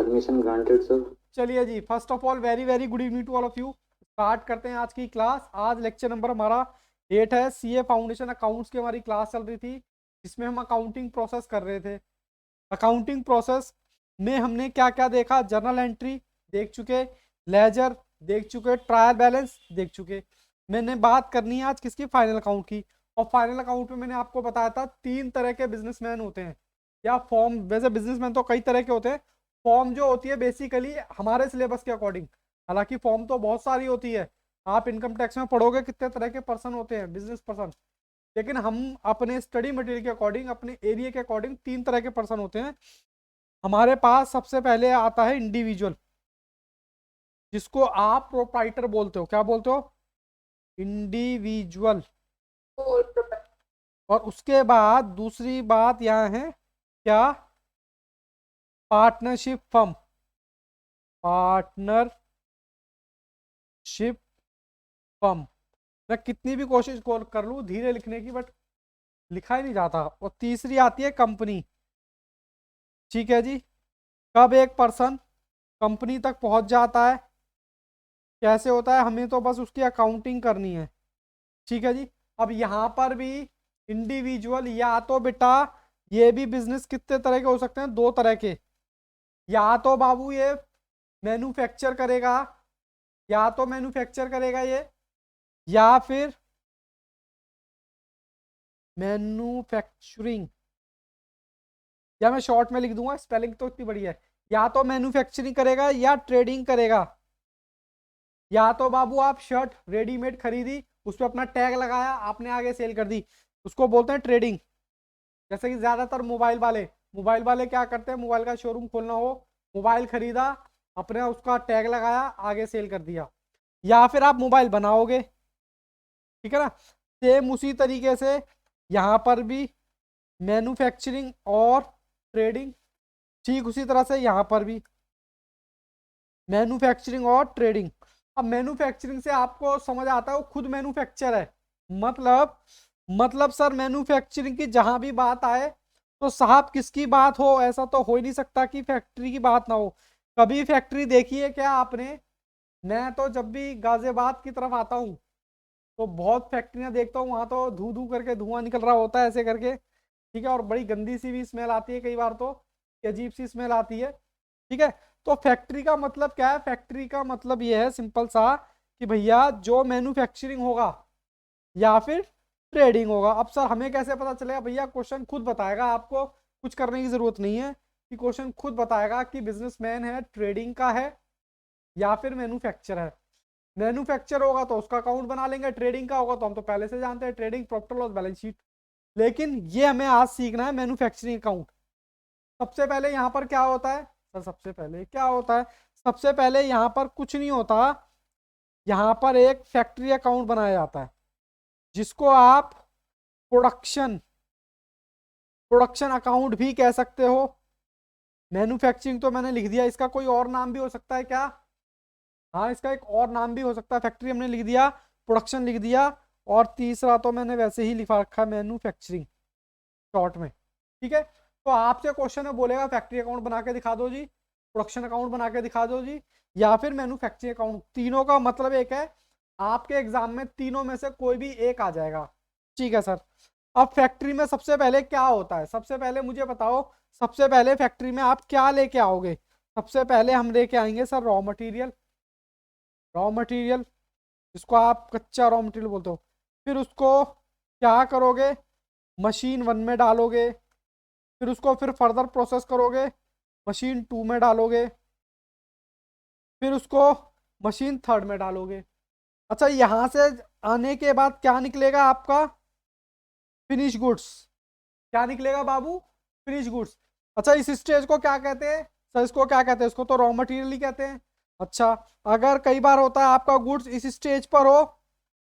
Permission granted sir. चलिए जी, first of all very very good evening to all of you. Start करते हैं आज की क्लास। आज लेक्चर नंबर हमारा 8 है। सीए फाउंडेशन अकाउंट्स की हमारी क्लास चल रही थी, जिसमें हम अकाउंटिंग प्रोसेस कर रहे थे। अकाउंटिंग प्रोसेस में हमने क्या क्या देखा? जर्नल एंट्री देख चुके, लेजर देख चुके, ट्रायल बैलेंस देख चुके। मैंने बात करनी है आज किसकी? फाइनल अकाउंट की। और फाइनल अकाउंट में मैंने आपको बताया था 3 तरह के बिजनेसमैन होते हैं, या फॉर्म। वैसे बिजनेसमैन तो कई तरह के होते हैं। फॉर्म जो होती है बेसिकली हमारे सिलेबस के अकॉर्डिंग, हालांकि फॉर्म तो बहुत सारी होती है। आप इनकम टैक्स में पढ़ोगे कितने तरह के पर्सन होते हैं, बिजनेस पर्सन। लेकिन हम अपने स्टडी मटेरियल के अकॉर्डिंग, अपने एरिया के अकॉर्डिंग 3 तरह के पर्सन होते हैं। हमारे पास सबसे पहले आता है इंडिविजुअल, जिसको आप प्रोप्राइटर बोलते हो। क्या बोलते हो? इंडिविजुअल। और उसके बाद दूसरी बात यहाँ है क्या? Partnership firm. Partnership firm. मैं कितनी भी कोशिश कर लूँ धीरे लिखने की, बट लिखा ही नहीं जाता। और तीसरी आती है कंपनी। ठीक है जी। कब एक पर्सन कंपनी तक पहुंच जाता है, कैसे होता है? हमें तो बस उसकी अकाउंटिंग करनी है। ठीक है जी। अब यहाँ पर भी इंडिविजुअल, या तो बेटा ये भी बिजनेस कितने तरह के हो सकते हैं? 2 तरह के। या तो बाबू ये मैन्युफैक्चर करेगा, या तो मैन्युफैक्चर करेगा ये, या फिर मैन्युफैक्चरिंग, या मैं शॉर्ट में लिख दूंगा, स्पेलिंग तो इतनी बढ़िया है। या तो मैन्युफैक्चरिंग करेगा या ट्रेडिंग करेगा। या तो बाबू आप शर्ट रेडीमेड खरीदी, उस पर अपना टैग लगाया, आपने आगे सेल कर दी, उसको बोलते हैं ट्रेडिंग। जैसे कि ज्यादातर मोबाइल वाले क्या करते हैं? मोबाइल का शोरूम खोलना हो, मोबाइल खरीदा, अपने उसका टैग लगाया, आगे सेल कर दिया। या फिर आप मोबाइल बनाओगे, ठीक है ना? सेम उसी तरीके से यहाँ पर भी मैन्युफैक्चरिंग और ट्रेडिंग, ठीक उसी तरह से यहाँ पर भी मैन्युफैक्चरिंग और ट्रेडिंग। अब मैन्युफैक्चरिंग से आपको समझ आता है वो खुद मैन्युफैक्चर है। मतलब मतलब सर मैन्युफैक्चरिंग की जहां भी बात आए तो साहब किसकी बात हो? ऐसा तो हो ही नहीं सकता कि फैक्ट्री की बात ना हो। कभी फैक्ट्री देखी है क्या आपने? मैं तो जब भी गाजियाबाद की तरफ आता हूँ तो बहुत फैक्ट्रियां देखता हूँ, वहां तो धू धू करके धुआं निकल रहा होता है ऐसे करके। ठीक है। और बड़ी गंदी सी भी स्मेल आती है कई बार, तो अजीब सी स्मेल आती है। ठीक है। तो फैक्ट्री का मतलब क्या है? फैक्ट्री का मतलब ये है सिंपल सा कि भैया जो मैन्युफैक्चरिंग होगा या फिर ट्रेडिंग होगा। अब सर हमें कैसे पता चलेगा? भैया क्वेश्चन खुद बताएगा, आपको कुछ करने की जरूरत नहीं है, कि क्वेश्चन खुद बताएगा कि बिजनेसमैन है, ट्रेडिंग का है, या फिर मैन्युफैक्चर है। मैन्युफैक्चर होगा तो उसका अकाउंट बना लेंगे, ट्रेडिंग का होगा तो हम तो पहले से जानते हैं, trading profit loss balance sheet. लेकिन ये हमें आज सीखना है मैन्युफैक्चरिंग अकाउंट। सबसे पहले यहाँ पर क्या होता है? सर सबसे पहले क्या होता है? सबसे पहले यहाँ पर कुछ नहीं होता। यहाँ पर एक फैक्ट्री अकाउंट बनाया जाता है, जिसको आप प्रोडक्शन प्रोडक्शन अकाउंट भी कह सकते हो। मैन्युफैक्चरिंग तो मैंने लिख दिया, इसका कोई और नाम भी हो सकता है क्या? हाँ, इसका एक और नाम भी हो सकता है। फैक्ट्री हमने लिख दिया, प्रोडक्शन लिख दिया, और तीसरा तो मैंने वैसे ही लिखा रखा मैन्युफैक्चरिंग शॉर्ट में। ठीक है। तो आपसे क्वेश्चन में बोलेगा फैक्ट्री अकाउंट बना के दिखा दो जी, प्रोडक्शन अकाउंट बना के दिखा दो जी, या फिर मैन्युफैक्चरिंग अकाउंट। तीनों का मतलब एक है। आपके एग्जाम में तीनों में से कोई भी एक आ जाएगा। ठीक है सर। अब फैक्ट्री में सबसे पहले क्या होता है? सबसे पहले मुझे बताओ, सबसे पहले फैक्ट्री में आप क्या लेके आओगे? सबसे पहले हम लेके आएंगे sir raw material. Raw material, जिसको आप कच्चा रॉ मटेरियल बोलते हो। फिर उसको क्या करोगे? मशीन 1 में डालोगे। फिर उसको फिर फर्दर प्रोसेस करोगे, मशीन 2 में डालोगे। फिर उसको मशीन 3 में डालोगे। अच्छा, यहां से आने के बाद क्या निकलेगा आपका? Finish goods. क्या निकलेगा बाबू? Finish goods. अच्छा, इस स्टेज को क्या कहते हैं? सर इसको क्या कहते हैं? इसको तो रॉ मटेरियल ही कहते हैं। अच्छा, अगर कई बार होता है आपका गुड्स इस स्टेज पर हो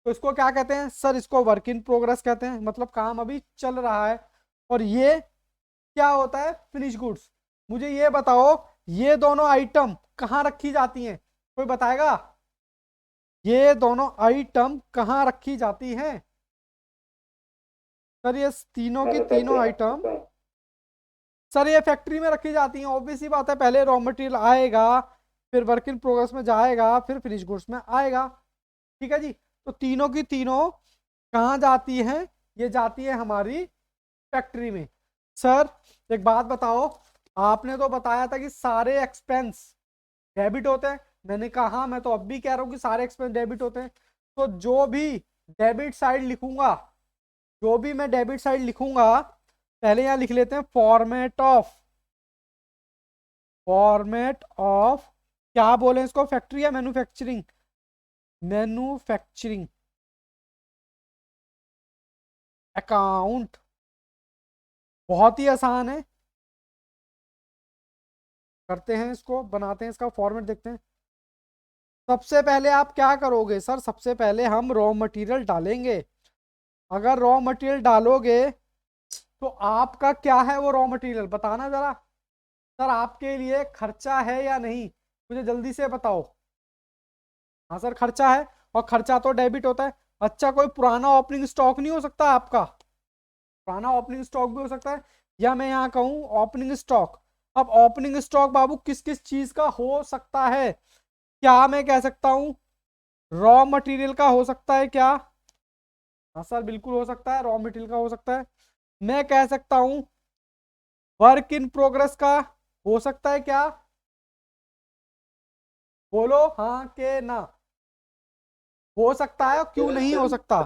तो इसको क्या कहते हैं? सर इसको वर्क इन प्रोग्रेस कहते हैं, मतलब काम अभी चल रहा है। और ये क्या होता है? Finish goods. मुझे ये बताओ, ये दोनों आइटम कहाँ रखी जाती हैं? कोई बताएगा? ये दोनों आइटम कहाँ रखी जाती हैं? सर ये तीनों की तीनों मैन्युफैक्चरिंग। आइटम सर ये फैक्ट्री में रखी जाती हैं, ऑब्वियसली बात है, पहले रॉ मटेरियल आएगा, फिर वर्क इन प्रोग्रेस में जाएगा, फिर फिनिश गुड्स में आएगा। ठीक है जी। तो तीनों की तीनों कहाँ जाती हैं? ये जाती है हमारी फैक्ट्री में। सर एक बात बताओ, आपने तो बताया था कि सारे एक्सपेंस डेबिट होते हैं। मैंने कहा, मैं तो अब भी कह रहा हूं कि सारे एक्सपेंस डेबिट होते हैं। तो जो भी डेबिट साइड लिखूंगा, जो भी मैं डेबिट साइड लिखूंगा, पहले यहां लिख लेते हैं फॉर्मेट ऑफ क्या बोले इसको, फैक्ट्री या मैन्युफैक्चरिंग? Manufacturing account. बहुत ही आसान है, करते हैं इसको, बनाते हैं इसका फॉर्मेट, देखते हैं। सबसे पहले आप क्या करोगे सर? सबसे पहले हम रॉ मटेरियल डालेंगे। अगर रॉ मटेरियल डालोगे तो आपका क्या है वो रॉ मटेरियल, बताना जरा। सर आपके लिए खर्चा है या नहीं, मुझे जल्दी से बताओ। हाँ सर खर्चा है, और खर्चा तो डेबिट होता है। अच्छा, कोई पुराना ओपनिंग स्टॉक नहीं हो सकता आपका? पुराना ओपनिंग स्टॉक भी हो सकता है, या मैं यहाँ कहूँ ओपनिंग स्टॉक। अब ओपनिंग स्टॉक बाबू किस किस चीज का हो सकता है? क्या मैं कह सकता हूँ रॉ मटेरियल का हो सकता है क्या? हाँ सर बिल्कुल हो सकता है, रॉ मटेरियल का हो सकता है। मैं कह सकता हूँ वर्क इन प्रोग्रेस का हो सकता है क्या? बोलो हाँ के ना। हो सकता है, क्यों नहीं हो सकता?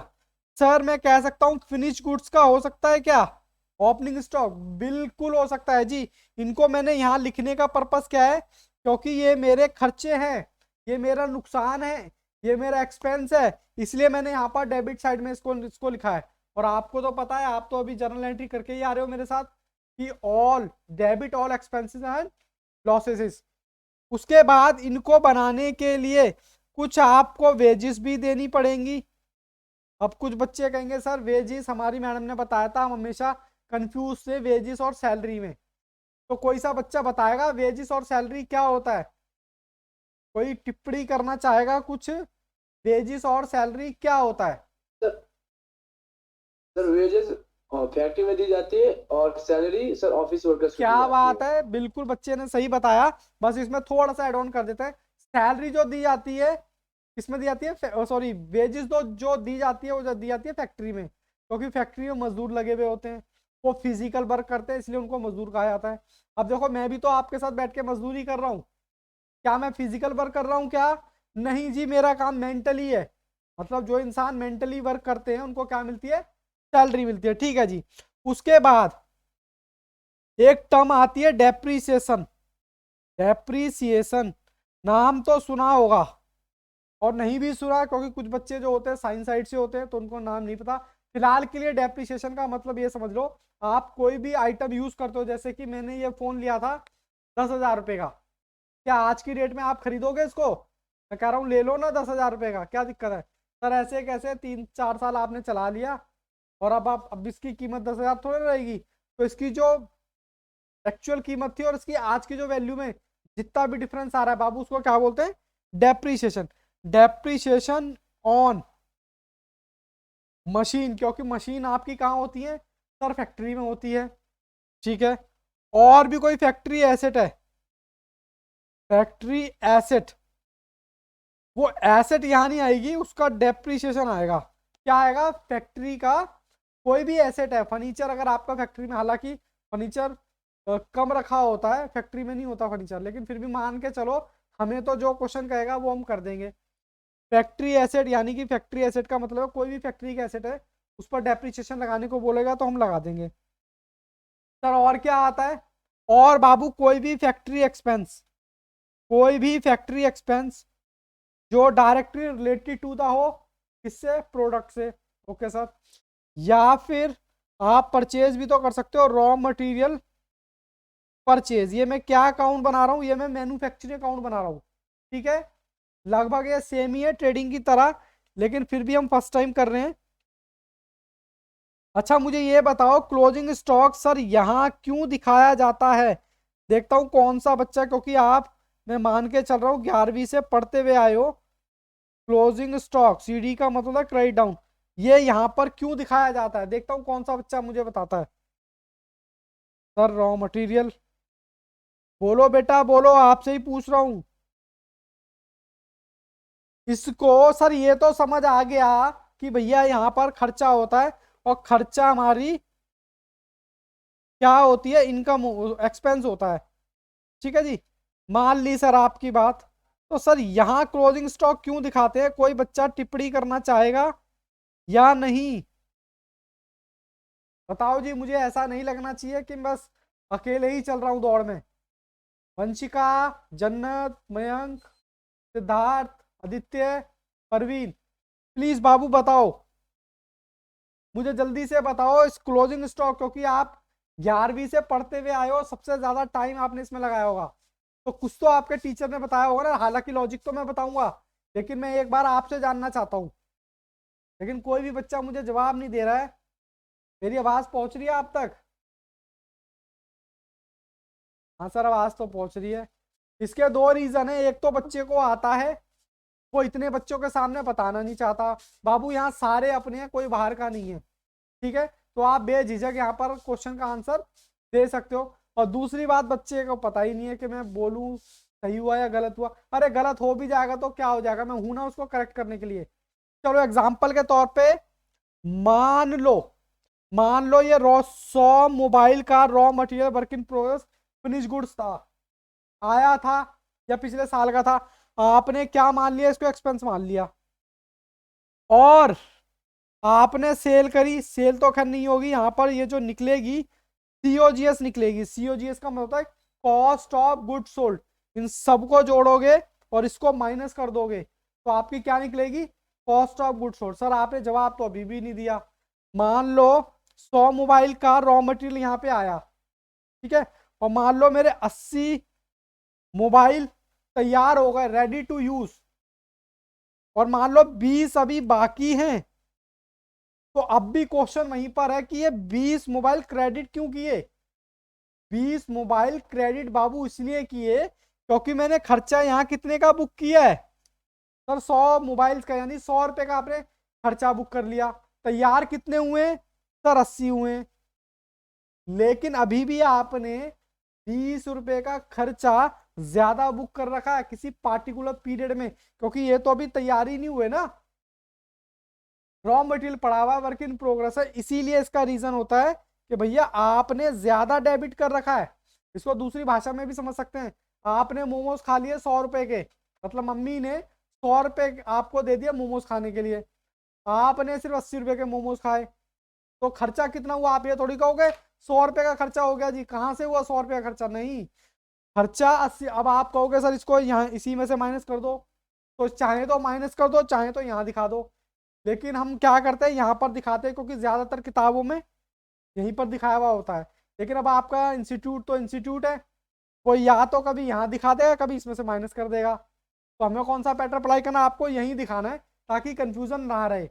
सर मैं कह सकता हूँ फिनिश गुड्स का हो सकता है क्या? ओपनिंग स्टॉक बिल्कुल हो सकता है जी। इनको मैंने यहाँ लिखने का पर्पस क्या है? क्योंकि ये मेरे खर्चे हैं, ये मेरा नुकसान है, ये मेरा एक्सपेंस है, इसलिए मैंने यहाँ पर डेबिट साइड में इसको इसको लिखा है। और आपको तो पता है, आप तो अभी जर्नल एंट्री करके ही आ रहे हो मेरे साथ, कि all debit all expenses and losses. उसके बाद इनको बनाने के लिए कुछ आपको वेजेस भी देनी पड़ेंगी। अब कुछ बच्चे कहेंगे सर वेजेस हमारी मैडम ने बताया था, हम हमेशा कंफ्यूज से वेजेस और सैलरी में। तो कोई सा बच्चा बताएगा वेजेस और सैलरी क्या होता है? कोई टिप्पणी करना चाहेगा कुछ, वेजेस और सैलरी क्या होता है? सर सर वेजेस फैक्ट्री में दी जाती है, और सैलरी सर ऑफिस वर्कर्स को दी क्या जाती बात है। है, बिल्कुल बच्चे ने सही बताया। बस इसमें थोड़ा सा एड ऑन कर देते हैं। सैलरी जो दी जाती है, किसमें दी जाती है? सॉरी, वेजेस तो जो दी जाती है वो जो दी जाती है फैक्ट्री में, क्योंकि फैक्ट्री में मजदूर लगे हुए होते हैं, वो फिजिकल वर्क करते हैं, इसलिए उनको मजदूर कहा जाता है। अब देखो, मैं भी तो आपके साथ बैठ के मजदूरी कर रहा हूँ, क्या मैं फिजिकल वर्क कर रहा हूँ क्या? नहीं जी, मेरा काम मेंटली है। मतलब जो इंसान मेंटली वर्क करते हैं उनको क्या मिलती है? सैलरी मिलती है। ठीक है जी। उसके बाद एक टर्म आती है डेप्रीसिएशन। डेप्रीसिएशन नाम तो सुना होगा, और नहीं भी सुना, क्योंकि कुछ बच्चे जो होते हैं साइंस साइड से होते हैं तो उनको नाम नहीं पता। फिलहाल के लिए डेप्रीसिएशन का मतलब ये समझ लो, आप कोई भी आइटम यूज करते हो, जैसे कि मैंने ये फोन लिया था 10,000 रुपए का, क्या आज की डेट में आप खरीदोगे इसको? मैं कह रहा हूँ ले लो ना 10,000 रुपए का, क्या दिक्कत है? सर ऐसे कैसे, 3-4 साल आपने चला लिया और अब इसकी कीमत 10,000 थोड़ी रहेगी। तो इसकी जो एक्चुअल कीमत थी और इसकी आज की जो वैल्यू में जितना भी डिफरेंस आ रहा है बाबू, उसको क्या बोलते हैं? डेप्रीशिएशन। डेप्रीशिएशन ऑन मशीन, क्योंकि मशीन आपकी कहाँ होती है? सर फैक्ट्री में होती है। ठीक है। और भी कोई फैक्ट्री एसेट है? फैक्ट्री एसेट, वो एसेट यहां नहीं आएगी, उसका डेप्रीशिएशन आएगा। क्या आएगा? फैक्ट्री का कोई भी एसेट है, फर्नीचर अगर आपका फैक्ट्री में, हालांकि फर्नीचर कम रखा होता है, फैक्ट्री में नहीं होता फर्नीचर, लेकिन फिर भी मान के चलो, हमें तो जो क्वेश्चन कहेगा वो हम कर देंगे। फैक्ट्री एसेट यानी कि फैक्ट्री एसेट का मतलब है कोई भी फैक्ट्री का एसेट है, उस पर डेप्रीशिएशन लगाने को बोलेगा तो हम लगा देंगे। सर और क्या आता है? और बाबू कोई भी फैक्ट्री एक्सपेंस, कोई भी फैक्ट्री एक्सपेंस जो डायरेक्टली रिलेटेड टू दा हो, किससे? प्रोडक्ट से। Okay sir. या फिर आप परचेज भी तो कर सकते हो, रॉ मटेरियल परचेज। ये मैं क्या अकाउंट बना रहा हूँ? ये मैं मैन्युफैक्चरिंग अकाउंट बना रहा हूँ। ठीक है। लगभग ये सेम ही है ट्रेडिंग की तरह, लेकिन फिर भी हम फर्स्ट टाइम कर रहे हैं। अच्छा मुझे ये बताओ, क्लोजिंग स्टॉक सर यहाँ क्यों दिखाया जाता है? देखता हूँ कौन सा बच्चा, क्योंकि आप, मैं मान के चल रहा हूँ 11वीं से पढ़ते हुए आए हो। क्लोजिंग स्टॉक, सीडी का मतलब है क्रेडिट डाउन, ये यहाँ पर क्यों दिखाया जाता है? देखता हूँ कौन सा बच्चा मुझे बताता है। Sir raw material. बोलो बेटा बोलो, आपसे ही पूछ रहा हूं। इसको सर ये तो समझ आ गया कि भैया यहाँ पर खर्चा होता है, और खर्चा हमारी क्या होती है, इनकम एक्सपेंस होता है। ठीक है जी, मान ली सर आपकी बात। तो सर यहाँ क्लोजिंग स्टॉक क्यों दिखाते हैं, कोई बच्चा टिप्पणी करना चाहेगा या नहीं? बताओ जी, मुझे ऐसा नहीं लगना चाहिए कि बस अकेले ही चल रहा हूं दौड़ में। वंशिका, जन्नत, मयंक, सिद्धार्थ, आदित्य, परवीन, प्लीज बाबू बताओ, मुझे जल्दी से बताओ इस क्लोजिंग स्टॉक, क्योंकि आप 11वीं से पढ़ते हुए आए हो, सबसे ज्यादा टाइम आपने इसमें लगाया होगा, तो कुछ तो आपके टीचर ने बताया होगा ना। हालांकि लॉजिक तो मैं बताऊंगा, लेकिन मैं एक बार आपसे जानना चाहता हूँ। लेकिन कोई भी बच्चा मुझे जवाब नहीं दे रहा है। मेरी आवाज पहुंच रही है आप तक? हाँ सर, आवाज तो पहुंच रही है। इसके दो रीजन है, एक तो बच्चे को आता है, वो इतने बच्चों के सामने बताना नहीं चाहता। बाबू यहाँ सारे अपने हैं, कोई बाहर का नहीं है। ठीक है, तो आप बेझिझक यहाँ पर क्वेश्चन का आंसर दे सकते हो। और दूसरी बात, बच्चे को पता ही नहीं है कि मैं बोलूं सही हुआ या गलत हुआ। अरे गलत हो भी जाएगा तो क्या हो जाएगा, मैं हूं ना उसको करेक्ट करने के लिए। चलो एग्जाम्पल के तौर पे मान लो, मान लो ये रॉ 100 मोबाइल का raw material work in progress finish goods था, आया था, या पिछले साल का था। आपने क्या मान लिया, इसको एक्सपेंस मान लिया, और आपने सेल करी। सेल तो खैर नहीं होगी यहाँ पर, ये जो निकलेगी सीओजीएस निकलेगी। सीओजीएस का मतलब होता है कॉस्ट ऑफ गुड सोल्ड। इन सबको जोड़ोगे और इसको माइनस कर दोगे तो आपकी क्या निकलेगी, cost of good sold. Sir आपने जवाब तो अभी भी नहीं दिया। मान लो 100 मोबाइल का रॉ मटेरियल यहाँ पे आया, ठीक है, और मान लो मेरे 80 मोबाइल तैयार हो गए, रेडी टू यूज, और मान लो 20 अभी बाकी हैं। तो अब भी क्वेश्चन वहीं पर है कि ये 20 मोबाइल क्रेडिट क्यों किए। 20 मोबाइल क्रेडिट बाबू इसलिए किए क्योंकि मैंने खर्चा यहाँ कितने का बुक किया है सर, 100 मोबाइल का, यानी 100 रुपए का आपने खर्चा बुक कर लिया। तैयार कितने हुए सर, 80 हुए। लेकिन अभी भी आपने 20 रुपए का खर्चा ज्यादा बुक कर रखा है किसी पार्टिकुलर पीरियड में, क्योंकि ये तो अभी तैयार ही नहीं हुए ना, रॉ मटेरियल पड़ा हुआ वर्क इन प्रोग्रेस है। इसीलिए इसका रीजन होता है कि भैया आपने ज्यादा डेबिट कर रखा है। इसको दूसरी भाषा में भी समझ सकते हैं, आपने मोमोज खा लिए 100 रुपए के, मतलब मम्मी ने 100 रुपए आपको दे दिया मोमोज खाने के लिए, आपने सिर्फ 80 रुपए के मोमोज खाए। तो खर्चा कितना हुआ, आप ये थोड़ी कहोगे 100 रुपए का खर्चा हो गया जी, कहाँ से हुआ 100 रुपए का खर्चा, नहीं, खर्चा 80। अब आप कहोगे सर इसको यहाँ इसी में से माइनस कर दो, तो चाहे तो माइनस कर दो, चाहे तो यहाँ दिखा दो। लेकिन हम क्या करते हैं, यहाँ पर दिखाते हैं, क्योंकि ज्यादातर किताबों में यहीं पर दिखाया हुआ होता है। लेकिन अब आपका इंस्टीट्यूट तो इंस्टीट्यूट है, कोई या तो कभी यहाँ दिखा देगा, कभी इसमें से माइनस कर देगा। तो हमें कौन सा पैटर्न अप्लाई करना है, आपको यहीं दिखाना है ताकि कंफ्यूजन ना रहे।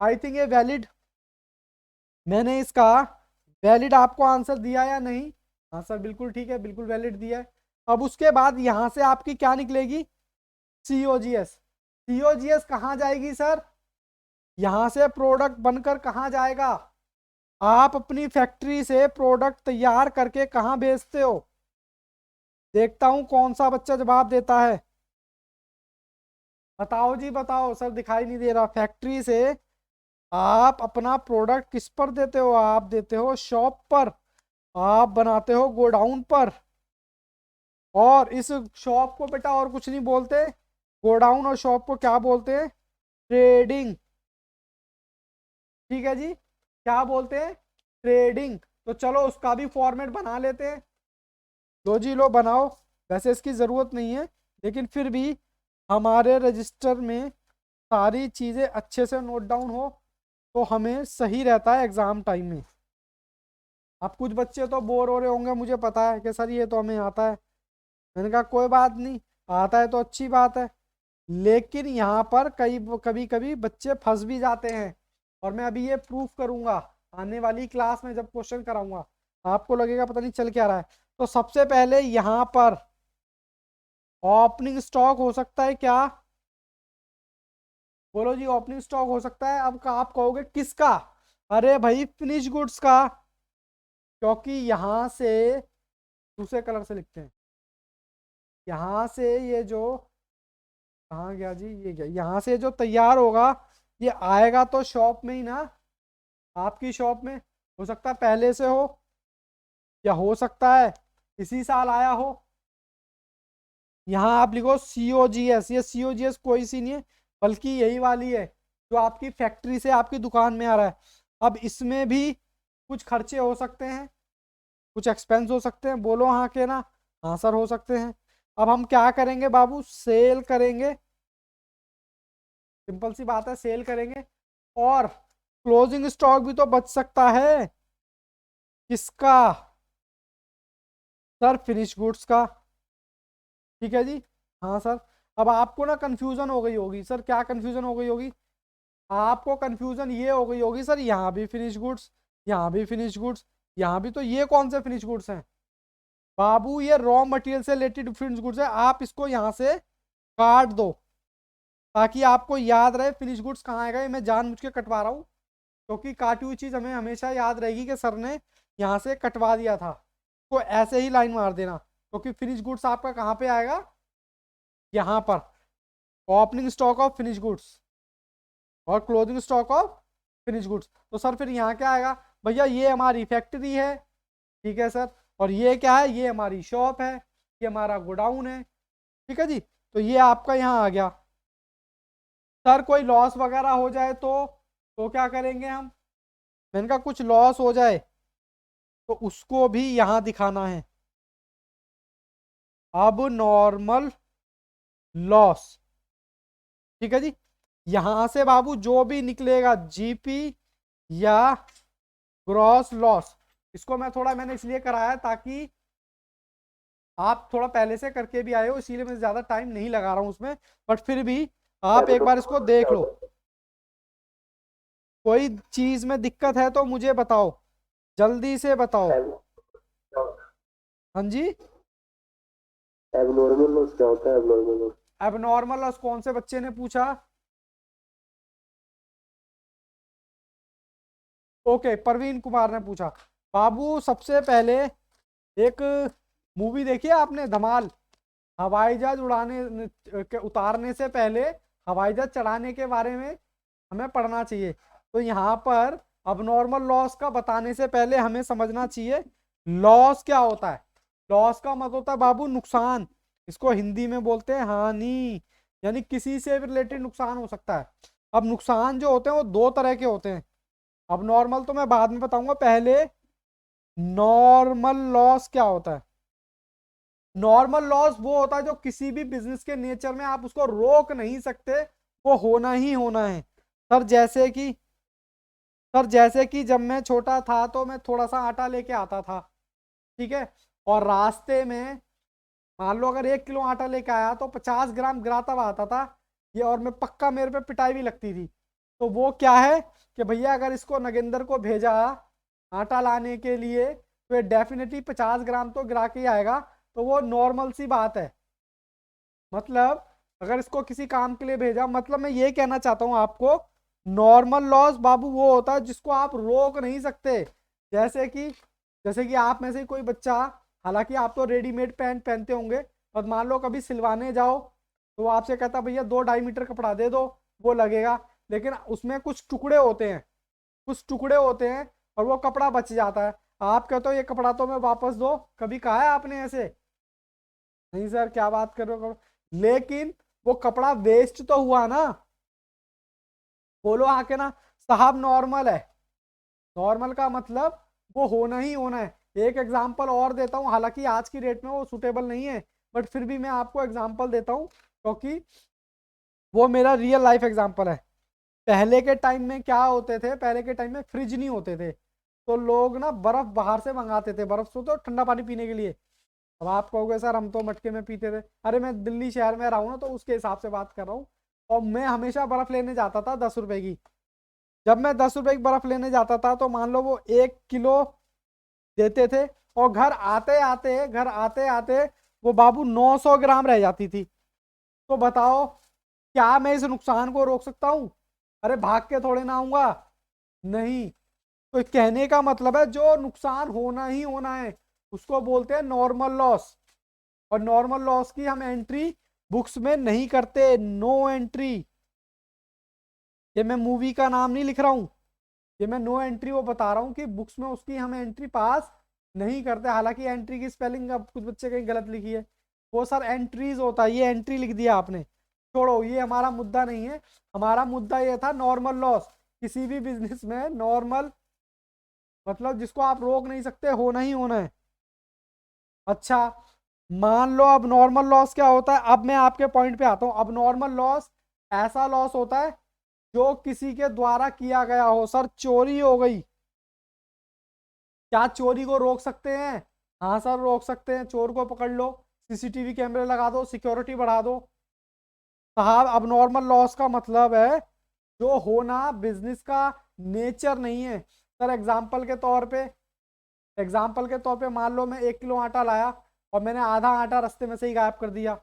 आई थिंक ये वैलिड, मैंने इसका वैलिड आपको आंसर दिया या नहीं? हाँ सर बिल्कुल ठीक है, बिल्कुल वैलिड दिया है। अब उसके बाद यहां से आपकी क्या निकलेगी, सीओजीएस। सीओजीएस कहाँ जाएगी सर, यहां से प्रोडक्ट बनकर कहाँ जाएगा, आप अपनी फैक्ट्री से प्रोडक्ट तैयार करके कहाँ भेजते हो? देखता हूं कौन सा बच्चा जवाब देता है। बताओ जी बताओ, सर दिखाई नहीं दे रहा। फैक्ट्री से आप अपना प्रोडक्ट किस पर देते हो, आप देते हो शॉप पर, आप बनाते हो गोडाउन पर। और इस शॉप को बेटा और कुछ नहीं बोलते, गोडाउन और शॉप को क्या बोलते हैं, ट्रेडिंग। ठीक है जी, क्या बोलते हैं, ट्रेडिंग। तो चलो उसका भी फॉर्मेट बना लेते हैं। लो जी लो बनाओ, वैसे इसकी ज़रूरत नहीं है, लेकिन फिर भी हमारे रजिस्टर में सारी चीज़ें अच्छे से नोट डाउन हो तो हमें सही रहता है एग्ज़ाम टाइम में। अब कुछ बच्चे तो बोर हो रहे होंगे, मुझे पता है कि सर ये तो हमें आता है। मैंने कहा कोई बात नहीं, आता है तो अच्छी बात है, लेकिन यहाँ पर कई कभी कभी बच्चे फंस भी जाते हैं, और मैं अभी ये प्रूफ करूंगा आने वाली क्लास में जब क्वेश्चन कराऊंगा। आपको लगेगा पता नहीं चल क्या रहा है। तो सबसे पहले यहाँ पर ओपनिंग स्टॉक हो सकता है क्या, बोलो जी, ओपनिंग स्टॉक हो सकता है। अब आप कहोगे किसका, अरे भाई फिनिश गुड्स का। क्योंकि यहां से दूसरे कलर से लिखते हैं, यहां से ये जो, कहाँ गया जी, ये गया, यहाँ से जो तैयार होगा ये आएगा तो शॉप में ही ना, आपकी शॉप में। हो सकता है पहले से हो, या हो सकता है इसी साल आया हो। यहाँ आप लिखो COGS, ये COGS कोई सी नहीं है, बल्कि यही वाली है जो आपकी फैक्ट्री से आपकी दुकान में आ रहा है। अब इसमें भी कुछ खर्चे हो सकते हैं, कुछ एक्सपेंस हो सकते हैं, बोलो हाँ के ना। हाँ सर हो सकते हैं। अब हम क्या करेंगे बाबू, सेल करेंगे, सिंपल सी बात है, सेल करेंगे। और क्लोजिंग स्टॉक भी तो बच सकता है, किसका सर, फिनिश गुड्स का। ठीक है जी, हाँ सर। अब आपको ना कंफ्यूजन हो गई होगी सर, क्या कंफ्यूजन हो गई होगी, आपको कंफ्यूजन ये हो गई होगी सर, यहाँ भी फिनिश गुड्स, यहाँ भी फिनिश गुड्स, यहाँ भी, तो ये कौन से फिनिश गुड्स हैं बाबू, ये रॉ मटेरियल से रिलेटेड फिनिश गुड्स है। आप इसको यहाँ से काट दो ताकि आपको याद रहे फिनिश गुड्स कहाँ आएगा। ये मैं जानबूझ के कटवा रहा हूँ क्योंकि काटी हुई चीज हमें हमेशा याद रहेगी कि सर ने यहाँ से कटवा दिया था। तो ऐसे ही लाइन मार देना, क्योंकि फिनिश गुड्स आपका कहाँ पे आएगा, यहाँ पर, opening stock of finish goods और closing stock of finish goods. तो सर फिर यहाँ क्या आएगा भैया, ये हमारी फैक्ट्री है, ठीक है सर, और ये क्या है, ये हमारी शॉप है, ये हमारा गोडाउन है। ठीक है जी, तो ये आपका यहाँ आ गया। सर कोई लॉस वगैरह हो जाए तो क्या करेंगे हम, मैंने कहा कुछ लॉस हो जाए तो उसको भी यहाँ दिखाना है। अब नॉर्मल लॉस, ठीक है जी, यहां से बाबू जो भी निकलेगा GP या ग्रॉस लॉस, इसको मैंने इसलिए कराया ताकि आप थोड़ा पहले से करके भी आए हो, इसीलिए मैं ज्यादा टाइम नहीं लगा रहा हूं उसमें, बट फिर भी आप एक बार इसको देख लो। कोई चीज में दिक्कत है तो मुझे बताओ, जल्दी से बताओ। हाँ जी, एबनॉर्मल लॉस क्या होता है, एबनॉर्मल लॉस? एबनॉर्मल लॉस कौन से बच्चे ने पूछा? ओके, प्रवीण कुमार ने पूछा। बाबू सबसे पहले एक मूवी देखी है आपने, धमाल? हवाई जहाज के उतारने से पहले हवाई जहाज चढ़ाने के बारे में हमें पढ़ना चाहिए। तो यहाँ पर अबनॉर्मल लॉस का बताने से पहले हमें समझना चाहिए लॉस क्या होता है। लॉस का मतलब होता है बाबू नुकसान, इसको हिंदी में बोलते हैं हानि, यानी किसी से रिलेटेड नुकसान हो सकता है। अब नुकसान जो होते हैं वो दो तरह के होते हैं। अब नॉर्मल तो मैं बाद में बताऊंगा, पहले नॉर्मल लॉस क्या होता है। नॉर्मल लॉस वो होता है जो किसी भी बिजनेस के नेचर में आप उसको रोक नहीं सकते, वो होना ही होना है। सर जैसे कि जब मैं छोटा था तो मैं थोड़ा सा आटा लेके आता था, ठीक है, और रास्ते में मान लो अगर 1 किलो आटा लेके आया तो 50 ग्राम गिराता हुआ आता था ये, और मैं पक्का मेरे पे पिटाई भी लगती थी। तो वो क्या है कि भैया अगर इसको नगेंद्र को भेजा आटा लाने के लिए तो ये डेफिनेटली 50 ग्राम तो गिरा के ही आएगा। तो वो नॉर्मल सी बात है। मतलब अगर इसको किसी काम के लिए भेजा, मतलब मैं ये कहना चाहता हूँ आपको, नॉर्मल लॉस बाबू वो होता है जिसको आप रोक नहीं सकते। जैसे कि आप में से कोई बच्चा, हालांकि आप तो रेडीमेड पैंट पहनते होंगे, और मान लो कभी सिलवाने जाओ तो वो आपसे कहता भैया 2 2.5 मीटर कपड़ा दे दो, वो लगेगा, लेकिन उसमें कुछ टुकड़े होते हैं, और वो कपड़ा बच जाता है। आप कहते हो ये कपड़ा तो मैं वापस दो, कभी कहा है आपने ऐसे? नहीं सर, क्या बात कर रहे हो, लेकिन वो कपड़ा वेस्ट तो हुआ ना, बोलो आके ना साहब, नॉर्मल है। नॉर्मल का मतलब वो होना ही होना है। एक एग्जांपल और देता हूँ, हालांकि आज की डेट में वो सुटेबल नहीं है, बट फिर भी मैं आपको एग्जांपल देता हूँ क्योंकि वो मेरा रियल लाइफ एग्जांपल है। पहले के टाइम में क्या होते थे, पहले के टाइम में फ्रिज नहीं होते थे, तो लोग ना बर्फ बाहर से मंगाते थे, बर्फ से तो ठंडा पानी पीने के लिए। अब आप कहोगे सर हम तो मटके में पीते थे, अरे मैं दिल्ली शहर में रहा हूँ ना, तो उसके हिसाब से बात कर रहा हूँ। और मैं हमेशा बर्फ लेने जाता था 10 रुपए की। जब मैं 10 रुपए की बर्फ लेने जाता था तो मान लो वो 1 किलो देते थे, और घर आते आते वो बाबू 900 ग्राम रह जाती थी। तो बताओ क्या मैं इस नुकसान को रोक सकता हूँ? अरे भाग के थोड़े ना आऊंगा, नहीं। तो कहने का मतलब है जो नुकसान होना ही होना है उसको बोलते हैं नॉर्मल लॉस। और नॉर्मल लॉस की हम एंट्री बुक्स में नहीं करते, नो एंट्री। ये मैं मूवी का नाम नहीं लिख रहा हूं, ये मैं नो एंट्री वो बता रहा हूँ कि बुक्स में उसकी हम एंट्री पास नहीं करते। हालांकि एंट्री की स्पेलिंग अब कुछ बच्चे कहीं गलत लिखी है, वो सर एंट्रीज होता है, ये एंट्री लिख दिया आपने। छोड़ो, ये हमारा मुद्दा नहीं है। हमारा मुद्दा ये था नॉर्मल लॉस। किसी भी बिजनेस में नॉर्मल मतलब जिसको आप रोक नहीं सकते, होना ही होना है। अच्छा, मान लो अब नॉर्मल लॉस क्या होता है, अब मैं आपके पॉइंट पे आता हूं। अब नॉर्मल लॉस ऐसा लॉस होता है जो किसी के द्वारा किया गया हो। सर चोरी हो गई, क्या चोरी को रोक सकते हैं? हाँ सर रोक सकते हैं, चोर को पकड़ लो, सीसीटीवी कैमरे लगा दो, सिक्योरिटी बढ़ा दो। साहब अब नॉर्मल लॉस का मतलब है जो होना बिजनेस का नेचर नहीं है। सर एग्जाम्पल के तौर पे मान लो मैं 1 किलो आटा लाया और मैंने आधा आटा रास्ते में से ही गायब कर दिया।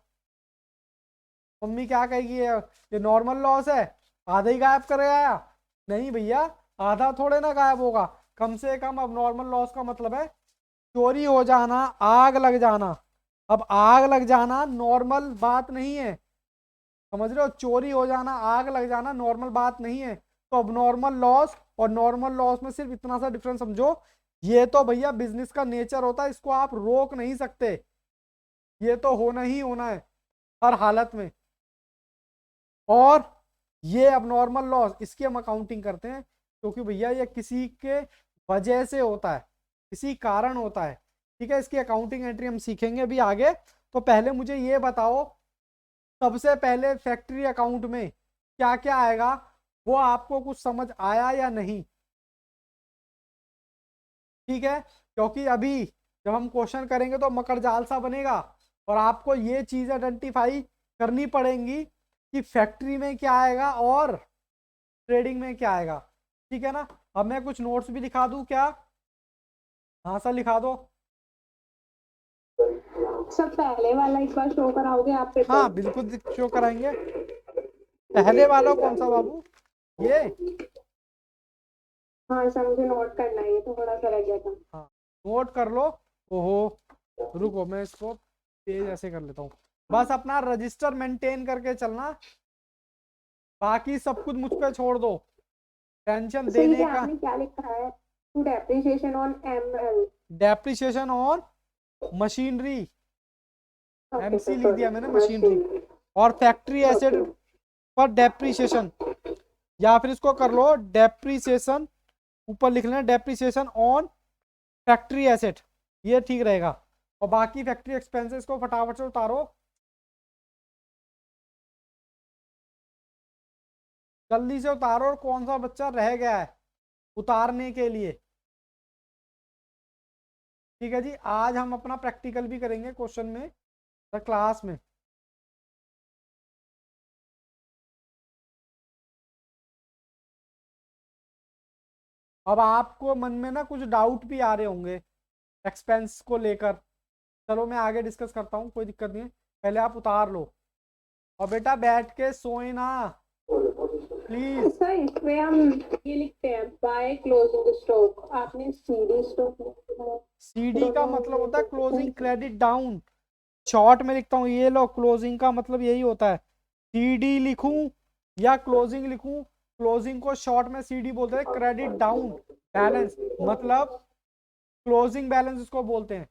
मम्मी क्या कहेगी, ये नॉर्मल लॉस है, आधा ही गायब करे आया। नहीं भैया, आधा थोड़े ना गायब होगा, कम से कम। अब नॉर्मल लॉस का मतलब है चोरी हो जाना, आग लग जाना। अब आग लग जाना नॉर्मल बात नहीं है, समझ रहे हो? चोरी हो जाना, आग लग जाना नॉर्मल बात नहीं है। तो अब नॉर्मल लॉस और नॉर्मल लॉस में सिर्फ इतना सा डिफरेंस समझो, ये तो भैया बिजनेस का नेचर होता है, इसको आप रोक नहीं सकते, ये तो होना ही होना है हर हालत में। और ये अब नॉर्मल लॉस, इसकी हम अकाउंटिंग करते हैं क्योंकि भैया ये किसी के वजह से होता है, किसी कारण होता है। ठीक है, इसकी अकाउंटिंग एंट्री हम सीखेंगे अभी आगे। तो पहले मुझे ये बताओ, सबसे पहले फैक्ट्री अकाउंट में क्या क्या आएगा, वो आपको कुछ समझ आया या नहीं? ठीक है, क्योंकि अभी जब हम क्वेश्चन करेंगे तो मकर जाल सा बनेगा और आपको ये चीज आइडेंटिफाई करनी पड़ेंगी कि फैक्ट्री में क्या आएगा और ट्रेडिंग में क्या आएगा। ठीक है ना? अब मैं कुछ नोट्स भी लिखा दूं क्या? हाँ सर लिखा दो। सब पहले वाला एक बार शो कराओगे आप हाँ पेपर? बिल्कुल शो कराएंगे। पहले वाला कौन सा बाबू? ये? हाँ सर, मुझे नोट करना है, ये थोड़ा सा रह गया था। हाँ नोट कर लो। ओहो, रुको मैं इसको तेज ऐसे कर लेता हूँ। बस अपना रजिस्टर मेंटेन करके चलना, बाकी सब कुछ मुझ पे छोड़ दो, टेंशन सर ये देने का। आपने क्या लिखा है? To depreciation on ML. Depreciation on machinery, okay MC sir, लिख सॉरी। दिया मैंने, मशीनरी। मशीन। और फैक्ट्री एसेट ओके। पर डेप्रिसिएशन, या फिर इसको कर लो डेप्रिसिएशन, ऊपर लिख लेना डेप्रिसिएशन ऑन फैक्ट्री एसेट, ये ठीक रहेगा। और बाकी फैक्ट्री एक्सपेंसेस को फटाफट से उतारो, जल्दी से उतारो। और कौन सा बच्चा रह गया है उतारने के लिए? ठीक है जी, आज हम अपना प्रैक्टिकल भी करेंगे क्वेश्चन में, क्लास में। अब आपको मन में ना कुछ डाउट भी आ रहे होंगे एक्सपेंस को लेकर, चलो मैं आगे डिस्कस करता हूँ, कोई दिक्कत नहीं है, पहले आप उतार लो। और बेटा बैठ के सोए ना प्लीज। सर इसमें हम ये लिखते हैं बाय क्लोजिंग स्टॉक, आपने सीडी स्टॉक लिखा है। सीडी का दोनों मतलब में होता है से क्लोजिंग कौन- क्रेडिट डाउन, शॉर्ट में लिखता हूँ, ये लो क्लोजिंग का मतलब यही होता है। सीडी लिखूं या क्लोजिंग लिखूं? क्लोजिंग को शॉर्ट में सीडी बोलते हैं, क्रेडिट डाउन बैलेंस मतलब क्लोजिंग बैलेंस इसको बोलते हैं।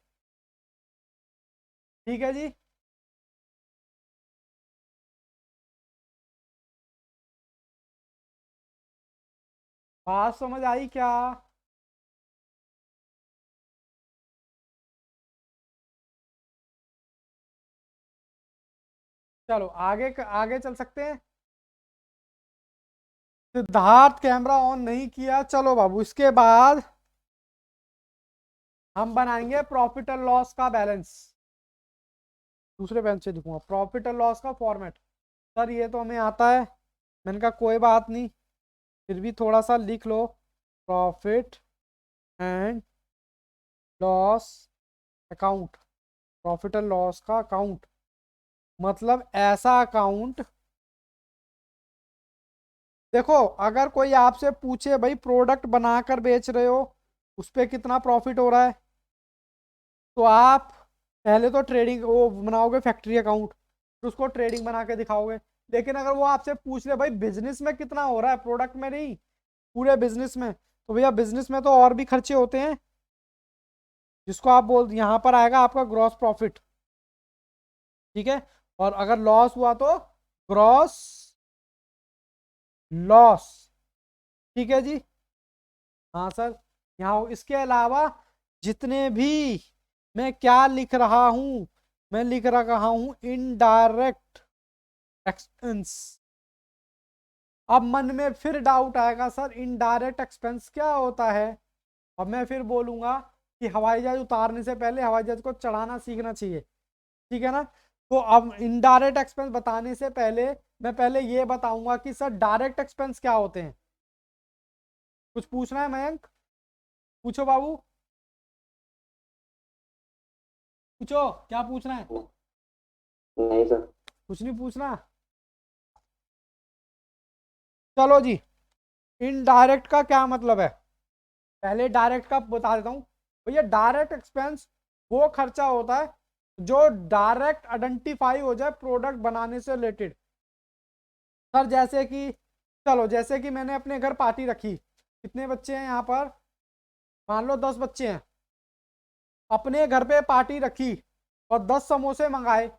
ठीक है जी, बात समझ आई क्या? चलो आगे आगे चल सकते हैं। सिद्धार्थ कैमरा ऑन नहीं किया, चलो बाबू इसके बाद हम बनाएंगे प्रॉफिट एंड लॉस का बैलेंस। दूसरे पेन से दिखूंगा प्रॉफिट एंड लॉस का फॉर्मेट। सर ये तो हमें आता है, मैंने कहा कोई बात नहीं, फिर भी थोड़ा सा लिख लो। Profit and loss account, profit and loss का अकाउंट मतलब ऐसा अकाउंट देखो अगर कोई आपसे पूछे भाई प्रोडक्ट बनाकर बेच रहे हो उस पे कितना प्रॉफिट हो रहा है, तो आप पहले तो ट्रेडिंग वो बनाओगे फैक्ट्री अकाउंट, फिर उसको ट्रेडिंग बना के दिखाओगे। लेकिन अगर वो आपसे पूछ ले भाई बिजनेस में कितना हो रहा है, प्रोडक्ट में नहीं पूरे बिजनेस में, तो भैया बिजनेस में तो और भी खर्चे होते हैं, जिसको आप बोल यहाँ पर आएगा आपका ग्रॉस प्रॉफिट। ठीक है, और अगर लॉस हुआ तो ग्रॉस लॉस। ठीक है जी, हाँ सर। यहाँ इसके अलावा जितने भी मैं क्या लिख रहा हूं, मैं लिख रहा हूं इनडायरेक्ट एक्सपेंस। अब मन में फिर डाउट आएगा सर इनडायरेक्ट एक्सपेंस क्या होता है, और मैं फिर बोलूंगा कि हवाई जहाज उतारने से पहले हवाई जहाज को चढ़ाना सीखना चाहिए। ठीक है ना, तो अब इनडायरेक्ट एक्सपेंस बताने से पहले मैं पहले ये बताऊंगा कि सर डायरेक्ट एक्सपेंस क्या होते हैं। कुछ पूछना है मयंक? पूछो बाबू, पूछो क्या पूछना है। नहीं सर। कुछ नहीं पूछना, चलो जी। इनडायरेक्ट का क्या मतलब है, पहले डायरेक्ट का बता देता हूं। भैया डायरेक्ट एक्सपेंस वो खर्चा होता है जो डायरेक्ट आइडेंटिफाई हो जाए प्रोडक्ट बनाने से रिलेटेड। सर जैसे कि, चलो जैसे कि मैंने अपने घर पार्टी रखी, कितने बच्चे हैं यहाँ पर, मान लो 10 बच्चे हैं, अपने घर पे पार्टी रखी और 10 समोसे मंगाए,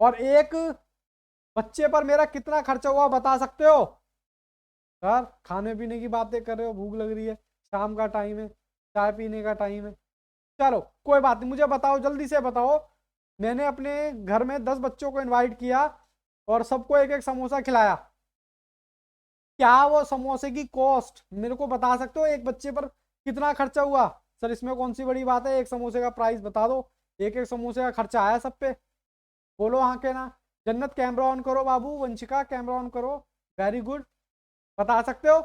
और एक बच्चे पर मेरा कितना खर्चा हुआ बता सकते हो? सर खाने पीने की बातें कर रहे हो, भूख लग रही है, शाम का टाइम है, चाय पीने का टाइम है। चलो कोई बात नहीं, मुझे बताओ जल्दी से बताओ। मैंने अपने घर में 10 बच्चों को इनवाइट किया और सबको एक एक समोसा खिलाया, क्या वो समोसे की कॉस्ट मेरे को बता सकते हो, एक बच्चे पर कितना खर्चा हुआ? सर इसमें कौन सी बड़ी बात है, एक समोसे का प्राइस बता दो, एक एक समोसे का खर्चा आया सब पे। बोलो हाँ के ना। जन्नत कैमरा ऑन करो बाबू, वंशिका कैमरा ऑन करो, वेरी गुड, बता सकते हो।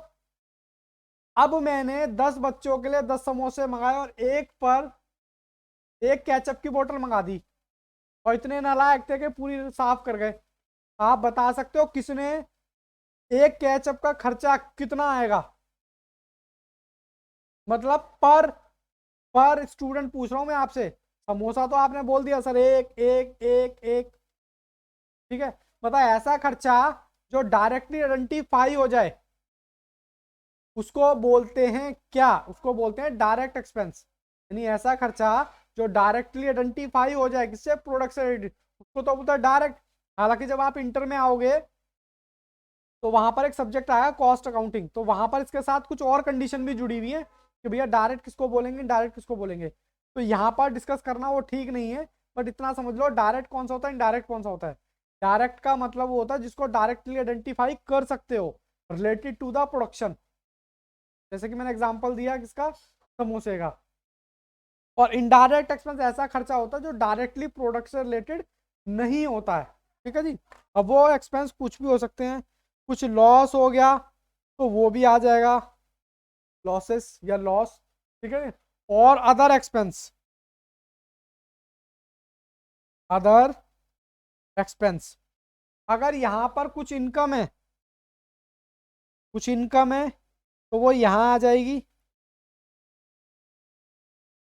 अब मैंने 10 बच्चों के लिए 10 समोसे मंगाए और एक पर एक केचप की बोतल मंगा दी, और इतने नालायक थे कि पूरी साफ कर गए। आप बता सकते हो किसने एक केचप का खर्चा कितना आएगा? मतलब पर स्टूडेंट पूछ रहा हूं मैं आपसे। समोसा तो आपने बोल दिया सर एक एक एक एक, ठीक है, बता ऐसा खर्चा जो डायरेक्टली आइडेंटिफाई हो जाए उसको बोलते हैं क्या? उसको बोलते हैं डायरेक्ट एक्सपेंस। यानी ऐसा खर्चा जो डायरेक्टली आइडेंटिफाई हो जाए किससे, प्रोडक्ट से related, उसको तो बोलता है डायरेक्ट। हालांकि जब आप इंटर में आओगे तो वहां पर एक सब्जेक्ट आया कॉस्ट अकाउंटिंग, तो वहां पर इसके साथ कुछ और कंडीशन भी जुड़ी हुई है कि भैया डायरेक्ट किसको बोलेंगे, डायरेक्ट किसको बोलेंगे। तो यहाँ पर डिस्कस करना वो ठीक नहीं है, बट इतना समझ लो डायरेक्ट कौन सा होता है, इनडायरेक्ट कौन सा होता है। डायरेक्ट का मतलब वो होता है जिसको डायरेक्टली आइडेंटिफाई कर सकते हो रिलेटेड टू द प्रोडक्शन, जैसे कि मैंने एग्जांपल दिया किसका, समोसे का। और इनडायरेक्ट एक्सपेंस ऐसा खर्चा होता है जो डायरेक्टली प्रोडक्ट से रिलेटेड नहीं होता है। ठीक है जी, अब वो एक्सपेंस कुछ भी हो सकते हैं, कुछ लॉस हो गया तो वो भी आ जाएगा, लॉसेस या लॉस। ठीक है, और अदर एक्सपेंस, अदर एक्सपेंस, अगर यहां पर कुछ इनकम है, कुछ इनकम है तो वो यहां आ जाएगी।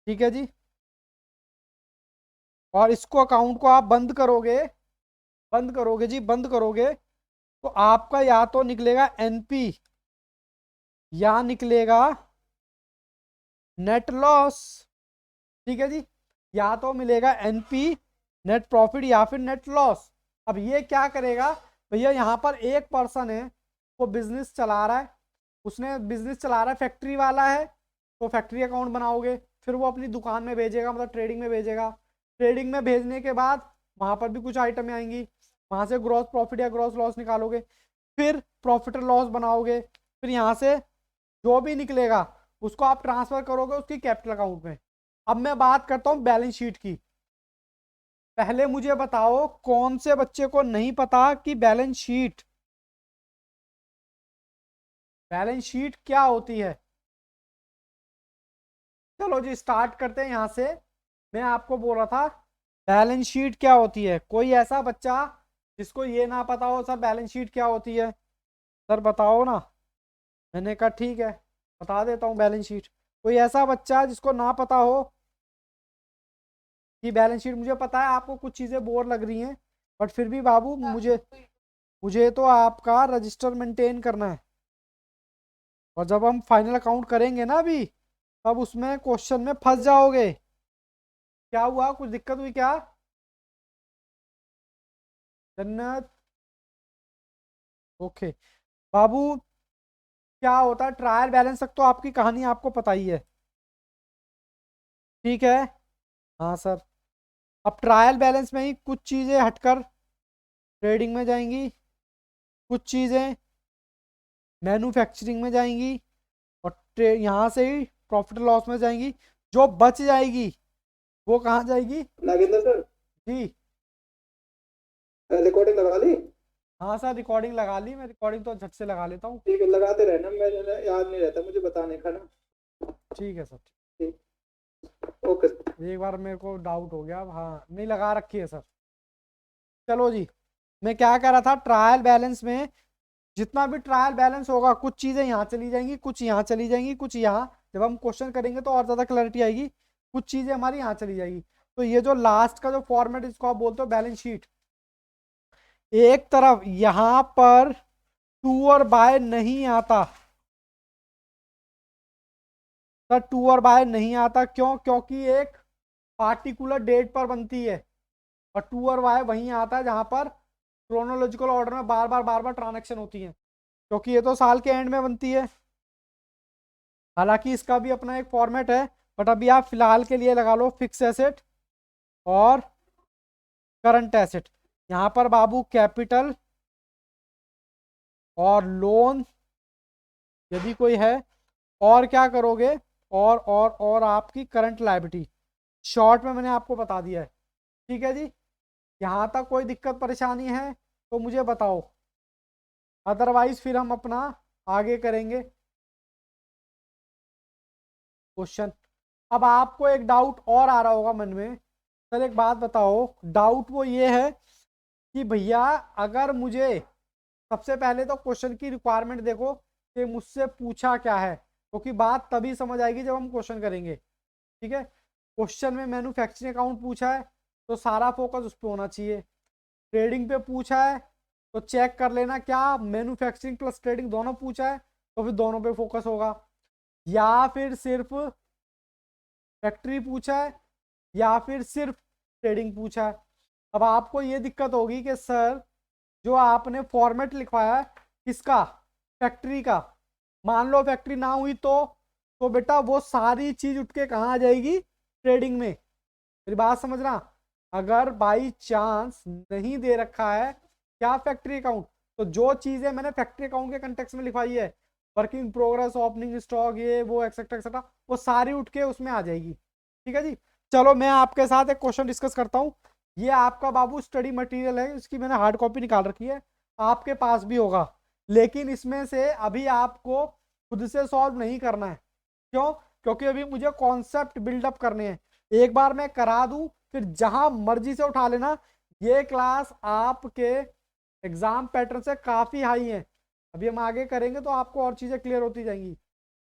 ठीक है जी, और इसको अकाउंट को आप बंद करोगे, बंद करोगे जी, बंद करोगे तो आपका या तो निकलेगा एनपी या निकलेगा नेट लॉस। ठीक है जी, या तो मिलेगा एनपी नेट प्रॉफिट या फिर नेट लॉस। अब ये क्या करेगा भैया, यहाँ पर एक पर्सन है वो बिजनेस चला रहा है, उसने बिजनेस चला रहा है, फैक्ट्री वाला है, तो फैक्ट्री अकाउंट बनाओगे, फिर वो अपनी दुकान में भेजेगा, मतलब ट्रेडिंग में भेजेगा। ट्रेडिंग में भेजने के बाद वहां पर भी कुछ आइटमें आएंगी, वहां से ग्रॉस प्रॉफिट या ग्रॉस लॉस निकालोगे, फिर प्रॉफिट और लॉस बनाओगे, फिर यहाँ से जो भी निकलेगा उसको आप ट्रांसफर करोगे उसकी कैपिटल अकाउंट में। अब मैं बात करता हूं बैलेंस शीट की। पहले मुझे बताओ कौन से बच्चे को नहीं पता कि बैलेंस शीट, बैलेंस शीट क्या होती है? चलो जी स्टार्ट करते हैं यहां से। मैं आपको बोल रहा था बैलेंस शीट क्या होती है, कोई ऐसा बच्चा जिसको ये ना पता हो सर बैलेंस शीट क्या होती है, सर बताओ ना। मैंने कहा ठीक है बता देता हूँ बैलेंस शीट। कोई ऐसा बच्चा जिसको ना पता हो कि बैलेंस शीट, मुझे पता है आपको कुछ चीज़ें बोर लग रही हैं, बट फिर भी बाबू मुझे मुझे तो आपका रजिस्टर मेंटेन करना है। और जब हम फाइनल अकाउंट करेंगे ना अभी, तब उसमें क्वेश्चन में फंस जाओगे। क्या हुआ, कुछ दिक्कत हुई क्या? जन्नत, ओके। बाबू क्या होता है, ट्रायल बैलेंस तक तो आपकी कहानी आपको पता ही है, ठीक है। हाँ सर। अब ट्रायल बैलेंस में ही कुछ चीज़ें हटकर ट्रेडिंग में जाएंगी, कुछ चीज़ें मैन्युफैक्चरिंग में जाएंगी, और यहाँ से ही प्रॉफिट लॉस में जाएंगी। जो बच जाएगी वो कहाँ जाएगी? नागेंद्र सर, जी रिकॉर्डिंग लगा ली? हाँ सर, रिकॉर्डिंग लगा ली, मैं रिकॉर्डिंग तो झट से लगा लेता हूँ। ठीक है, लगाते रहना, मैं याद नहीं रहता मुझे बताने का ना। ठीक है सर। ठीक, ओके। एक बार मेरे को डाउट हो गया, अब हाँ नहीं लगा रखी है सर। चलो जी, मैं क्या कह रहा था, ट्रायल बैलेंस में जितना भी ट्रायल बैलेंस होगा, कुछ चीज़ें यहाँ चली जाएंगी, कुछ यहाँ चली जाएंगी, कुछ यहाँ, जब हम क्वेश्चन करेंगे तो और ज़्यादा क्लैरिटी आएगी। कुछ चीज़ें हमारी यहाँ चली जाएगी। तो ये जो लास्ट का जो फॉर्मेट, इसको आप बोलते हो बैलेंस शीट। एक तरफ यहाँ पर टू और बाय नहीं आता सर, टू और बाय नहीं आता, क्यों? क्योंकि एक पार्टिकुलर डेट पर बनती है, और टू और वाई वहीं आता है जहां पर क्रोनोलॉजिकल ऑर्डर में बार बार ट्रांजैक्शन होती है, क्योंकि ये तो साल के एंड में बनती है। हालांकि इसका भी अपना एक फॉर्मेट है, बट अभी आप फिलहाल के लिए लगा लो फिक्स एसेट और करंट एसेट। यहाँ पर बाबू कैपिटल और लोन यदि कोई है, और क्या करोगे, और आपकी करंट लायबिलिटी। शॉर्ट में मैंने आपको बता दिया है, ठीक है जी। यहाँ तक कोई दिक्कत परेशानी है तो मुझे बताओ, अदरवाइज फिर हम अपना आगे करेंगे क्वेश्चन। अब आपको एक डाउट और आ रहा होगा मन में, सर एक बात बताओ, डाउट वो ये है कि भैया अगर मुझे, सबसे पहले तो क्वेश्चन की रिक्वायरमेंट देखो कि मुझसे पूछा क्या है, क्योंकि बात तभी समझ आएगी जब हम क्वेश्चन करेंगे, ठीक है। क्वेश्चन में मैन्युफैक्चरिंग अकाउंट पूछा है तो सारा फोकस उस पर होना चाहिए। ट्रेडिंग पे पूछा है तो चेक कर लेना क्या मैन्युफैक्चरिंग प्लस ट्रेडिंग दोनों पूछा है, तो फिर दोनों पे फोकस होगा। या फिर सिर्फ फैक्ट्री पूछा है, या फिर सिर्फ ट्रेडिंग पूछा है। अब आपको ये दिक्कत होगी कि सर जो आपने फॉर्मेट लिखवाया है किसका, फैक्ट्री का, मान लो फैक्ट्री ना हुई तो बेटा वो सारी चीज उठ के कहाँ आ जाएगी, ट्रेडिंग में। मेरी बात समझना, अगर बाई चांस नहीं दे रखा है क्या फैक्ट्री अकाउंट, तो जो चीजें मैंने फैक्ट्री अकाउंट के कंटेक्स्ट में लिखवाई है, वर्किंग प्रोग्रेस, ओपनिंग स्टॉक, ये वो एक्सेट्रा एक्सेट्रा, वो सारी उठ के उसमें आ जाएगी, ठीक है जी। चलो मैं आपके साथ एक क्वेश्चन डिस्कस करता हूँ। ये आपका बाबू स्टडी मटेरियल है, इसकी मैंने हार्ड कॉपी निकाल रखी है, आपके पास भी होगा, लेकिन इसमें से अभी आपको खुद से सॉल्व नहीं करना है। क्यों? क्योंकि अभी मुझे कॉन्सेप्ट बिल्डअप करने हैं। एक बार मैं करा दूं फिर जहां मर्जी से उठा लेना। ये क्लास आपके एग्जाम पैटर्न से काफी हाई है, अभी हम आगे करेंगे तो आपको और चीजें क्लियर होती जाएंगी।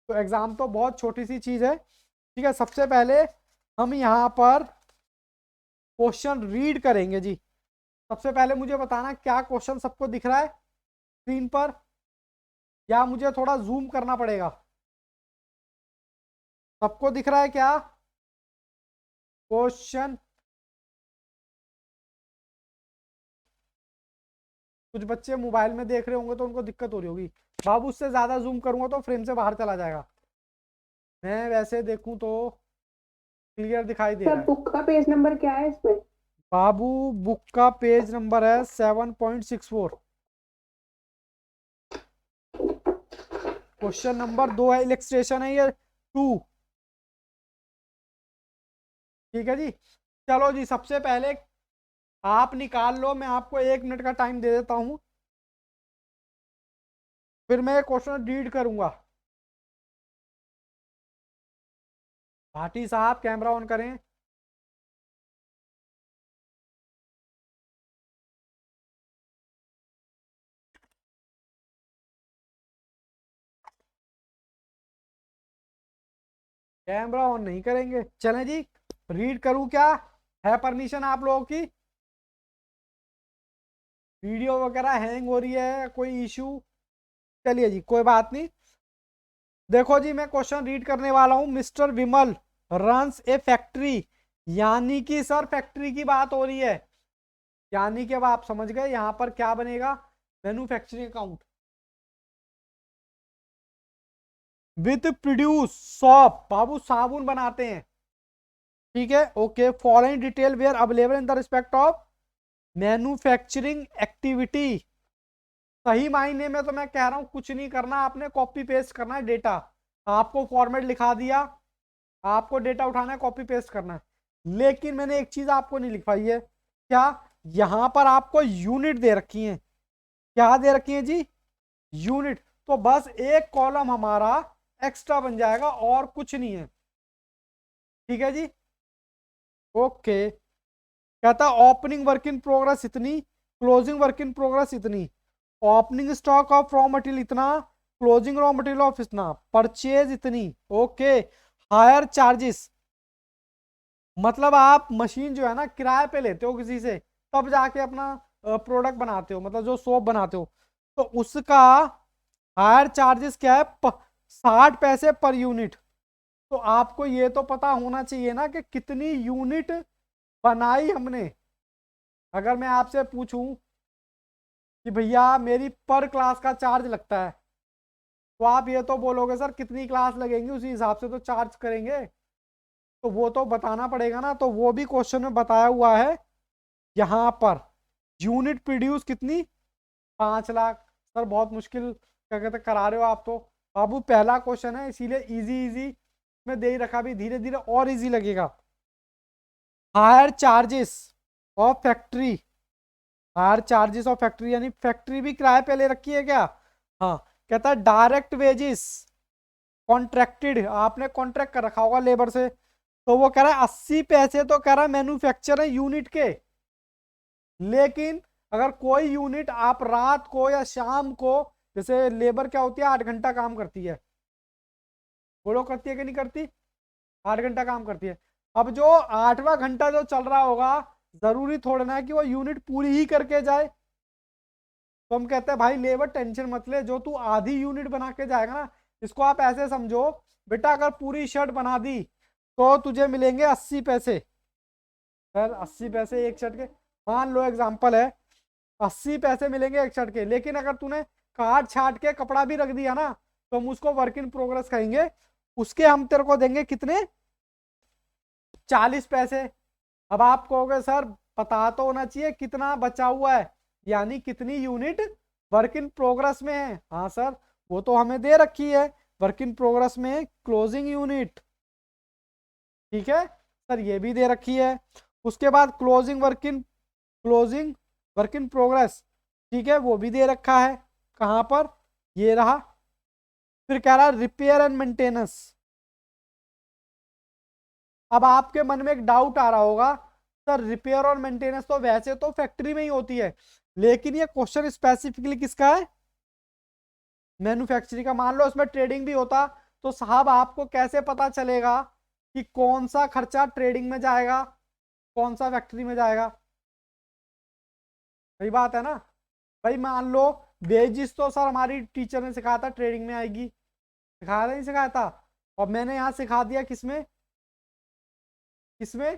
तो एग्जाम तो बहुत छोटी सी चीज है, ठीक है। सबसे पहले हम यहाँ पर क्वेश्चन रीड करेंगे जी। सबसे पहले मुझे बताना क्या क्वेश्चन सबको दिख रहा है स्क्रीन पर, या मुझे थोड़ा जूम करना पड़ेगा? सबको दिख रहा है क्या क्वेश्चन? कुछ बच्चे मोबाइल में देख रहे होंगे तो उनको दिक्कत हो रही होगी। बाबू उससे ज्यादा जूम करूंगा तो फ्रेम से बाहर चला जाएगा। मैं वैसे देखूं तो क्लियर दिखाई दे सर रहा है। बुक का पेज नंबर क्या है इसमें? बाबू बुक का पेज नंबर है 7.64। क्वेश्चन नंबर 2 है, इलेक्स्ट्रेशन है ये 2, ठीक है जी। चलो जी, सबसे पहले आप निकाल लो, मैं आपको 1 मिनट का टाइम दे देता हूं, फिर मैं क्वेश्चन रीड करूंगा। भाटी साहब कैमरा ऑन करें। कैमरा ऑन नहीं करेंगे। चलें जी, रीड करूं क्या? है परमिशन आप लोगों की? वीडियो वगैरह हैंग हो रही है, कोई इशू? चलिए जी, कोई बात नहीं। देखो जी, मैं क्वेश्चन रीड करने वाला हूं। मिस्टर विमल रन्स ए फैक्ट्री, यानी कि सर फैक्ट्री की बात हो रही है, यानी कि अब आप समझ गए यहां पर क्या बनेगा, manufacturing account. With produce soap, बाबू साबुन बनाते हैं, ठीक है, okay. Following detail were available in the respect of manufacturing activity. सही मायने में तो मैं कह रहा हूं कुछ नहीं करना, आपने कॉपी पेस्ट करना है डेटा। आपको फॉर्मेट लिखा दिया, आपको डेटा उठाना है, कॉपी पेस्ट करना है। लेकिन मैंने एक चीज आपको नहीं लिखवाई है, क्या? यहां पर आपको यूनिट दे रखी है। क्या दे रखी है जी? यूनिट। तो बस एक कॉलम हमारा एक्स्ट्रा बन जाएगा और कुछ नहीं है, ठीक है जी, ओके। कहता ओपनिंग वर्क इन प्रोग्रेस इतनी, क्लोजिंग वर्क इन प्रोग्रेस इतनी, opening stock of raw material इतना, क्लोजिंग रॉ मटेरियल ऑफ इतना, परचेज इतनी, ओके। हायर चार्जेस, मतलब आप मशीन जो है ना किराए पे लेते हो किसी से, तब जाके अपना प्रोडक्ट बनाते हो, मतलब जो सोप बनाते हो, तो उसका हायर चार्जेस क्या है? 60 पैसे पर यूनिट। तो आपको ये तो पता होना चाहिए ना कि कितनी यूनिट बनाई हमने। अगर मैं आपसे पूछूं कि भैया मेरी पर क्लास का चार्ज लगता है, तो आप ये तो बोलोगे सर कितनी क्लास लगेंगी उसी हिसाब से तो चार्ज करेंगे, तो वो तो बताना पड़ेगा ना। तो वो भी क्वेश्चन में बताया हुआ है यहां पर। यूनिट प्रोड्यूस कितनी? 5 लाख। सर बहुत मुश्किल क्या कहते करा रहे हो आप तो। बाबू पहला क्वेश्चन है, इसीलिए इजी इजी में दे ही रखा, भी धीरे धीरे और इजी लगेगा। Higher charges of factory, higher charges of factory यानी फैक्ट्री भी किराए पे ले रखी है क्या? हाँ। कहता है डायरेक्ट वेजेस कॉन्ट्रैक्टेड, आपने कॉन्ट्रैक्ट कर रखा होगा लेबर से, तो वो कह रहा है 80 पैसे तो कह रहा है मैन्युफैक्चर है यूनिट के। लेकिन अगर कोई यूनिट आप रात को या शाम को, जैसे लेबर क्या होती है 8 घंटा काम करती है, बोलो करती है कि नहीं करती? 8 घंटा काम करती है। अब जो 8वां घंटा जो चल रहा होगा, जरूरी थोड़ा ना है कि वो यूनिट पूरी ही करके जाए। तो हम कहते हैं भाई लेबर टेंशन मत ले, जो तू आधी यूनिट बना के जाएगा ना, इसको आप ऐसे समझो बेटा, अगर पूरी शर्ट बना दी तो तुझे मिलेंगे 80 पैसे। सर 80 पैसे एक शर्ट के, मान लो एग्जाम्पल है, 80 पैसे मिलेंगे एक शर्ट के। लेकिन अगर तूने काट छाट के कपड़ा भी रख दिया ना, तो हम उसको वर्क इन प्रोग्रेस कहेंगे, उसके हम तेरे को देंगे कितने? 40 पैसे। अब आप कहोगे सर पता तो होना चाहिए कितना बचा हुआ है, यानी कितनी यूनिट वर्क इन प्रोग्रेस में है। हाँ सर, वो तो हमें दे रखी है, वर्क इन प्रोग्रेस में क्लोजिंग यूनिट, ठीक है सर, ये भी दे रखी है। उसके बाद क्लोजिंग वर्क इन प्रोग्रेस, ठीक है, वो भी दे रखा है। कहां पर? ये रहा। फिर कह रहा है रिपेयर एंड मेंटेनेंस। अब आपके मन में एक डाउट आ रहा होगा, सर रिपेयर और मेंटेनेंस तो वैसे तो फैक्ट्री में ही होती है, लेकिन ये क्वेश्चन स्पेसिफिकली किसका है? मैन्युफैक्चरिंग का। मान लो इसमें ट्रेडिंग भी होता, तो साहब आपको कैसे पता चलेगा कि कौन सा खर्चा ट्रेडिंग में जाएगा, कौन सा फैक्ट्री में जाएगा? सही बात है ना भाई। मान लो वेजिस तो सर हमारी टीचर ने सिखाया था ट्रेडिंग में आएगी, सिखाया था नहीं सिखाया था? और मैंने यहाँ सिखा दिया किसमें, किसमें?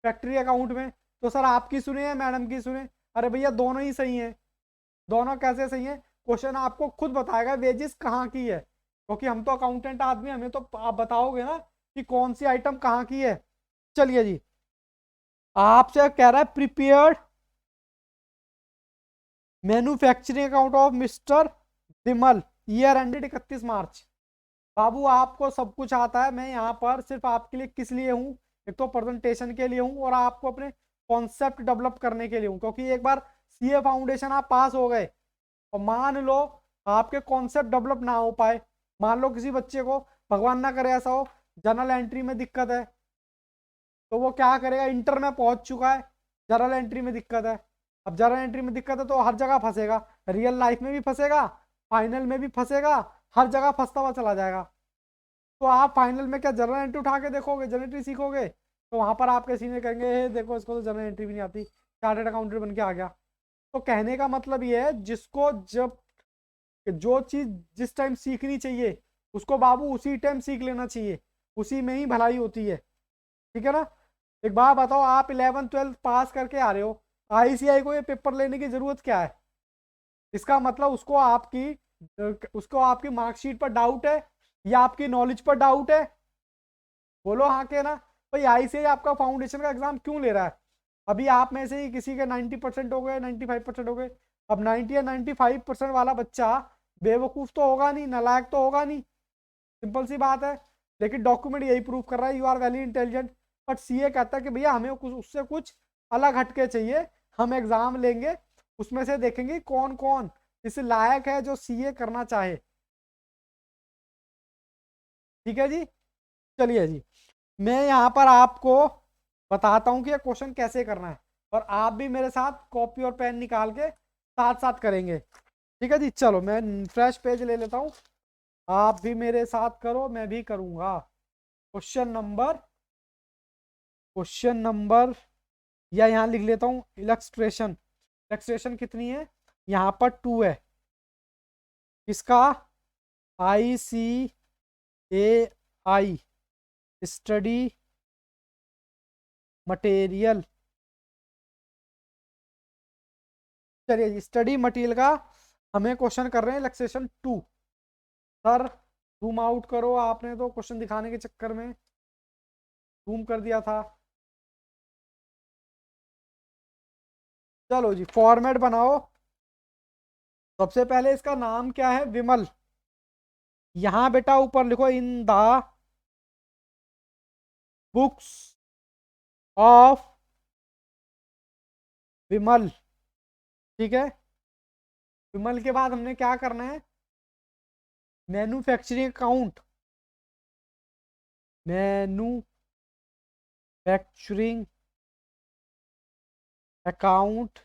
फैक्ट्री अकाउंट में। तो सर आपकी सुने या मैडम की सुने? अरे भैया दोनों ही सही है। दोनों कैसे सही है? क्वेश्चन आपको खुद बताएगा वेजिस कहाँ की है, क्योंकि हम तो अकाउंटेंट आदमी, हमें तो आप बताओगे ना कि कौन सी आइटम कहाँ की है। चलिए जी, आपसे कह रहा है prepared manufacturing account of mister Vimal, year ended 31 मार्च। बाबू आपको सब कुछ आता है, मैं यहाँ पर सिर्फ आपके लिए किस लिए हूँ? एक तो प्रेजेंटेशन के लिए हूँ, और आपको अपने कॉन्सेप्ट डेवलप करने के लिए हूँ। क्योंकि एक बार सीए फाउंडेशन आप पास हो गए, और मान लो आपके कॉन्सेप्ट डेवलप ना हो पाए, मान लो किसी बच्चे को भगवान ना करे ऐसा हो, जनरल एंट्री में दिक्कत है, तो वो क्या करेगा? इंटर में पहुंच चुका है, जनरल एंट्री में दिक्कत है। अब जनरल एंट्री में दिक्कत है तो हर जगह फंसेगा, रियल लाइफ में भी फंसेगा, फाइनल में भी फंसेगा, हर जगह फंसता हुआ चला जाएगा। तो आप फाइनल में क्या जनरल एंट्री उठा के देखोगे, जनरल एंट्री सीखोगे? तो वहां पर आपके सीनियर कहेंगे "हे, देखो इसको तो जनरल एंट्री भी नहीं आती, चार्टर्ड अकाउंटेंट बन के आ गया"। तो कहने का मतलब ये है, जिसको जब जो चीज जिस टाइम सीखनी चाहिए उसको बाबू उसी टाइम सीख लेना चाहिए, उसी में ही भलाई होती है। ठीक है ना? एक बात बताओ, आप 11th 12th पास करके आ रहे हो, आईसीआई को ये पेपर लेने की जरूरत क्या है? इसका मतलब उसको आपकी मार्कशीट पर डाउट है या आपकी नॉलेज पर डाउट है? बोलो हाँ के ना। भाई आईसीआई आपका फाउंडेशन का एग्जाम क्यों ले रहा है? अभी आप में से ही किसी के 90% हो गए, 95% हो गए। अब 90 या 95% वाला बच्चा बेवकूफ तो होगा नहीं, नालायक तो होगा नहीं, सिंपल सी बात है। लेकिन डॉक्यूमेंट यही प्रूव कर रहा है you are very intelligent. But CA कहता है कि भैया हमें कुछ उससे कुछ अलग हटके चाहिए, हम एग्जाम लेंगे, उसमें से देखेंगे कौन कौन इस लायक है जो सीए करना चाहे। ठीक है जी, चलिए जी, मैं यहाँ पर आपको बताता हूँ कि ये क्वेश्चन कैसे करना है, और आप भी मेरे साथ कॉपी और पेन निकाल के साथ साथ करेंगे। ठीक है जी, चलो मैं फ्रेश पेज ले लेता हूँ, आप भी मेरे साथ करो, मैं भी करूंगा। क्वेश्चन नंबर या यहाँ लिख लेता हूँ इलस्ट्रेशन। इलस्ट्रेशन कितनी है? यहाँ पर 2 है। किसका? ICAI study material. चलिए जी, स्टडी मटेरियल का हमें क्वेश्चन कर रहे हैं इलस्ट्रेशन 2। सर जूम आउट करो, आपने तो क्वेश्चन दिखाने के चक्कर में जूम कर दिया था। चलो जी, फॉर्मेट बनाओ। सबसे पहले इसका नाम क्या है? विमल। यहां बेटा ऊपर लिखो इन द बुक्स ऑफ विमल। ठीक है, विमल के बाद हमने क्या करना है? Manufacturing account, manufacturing account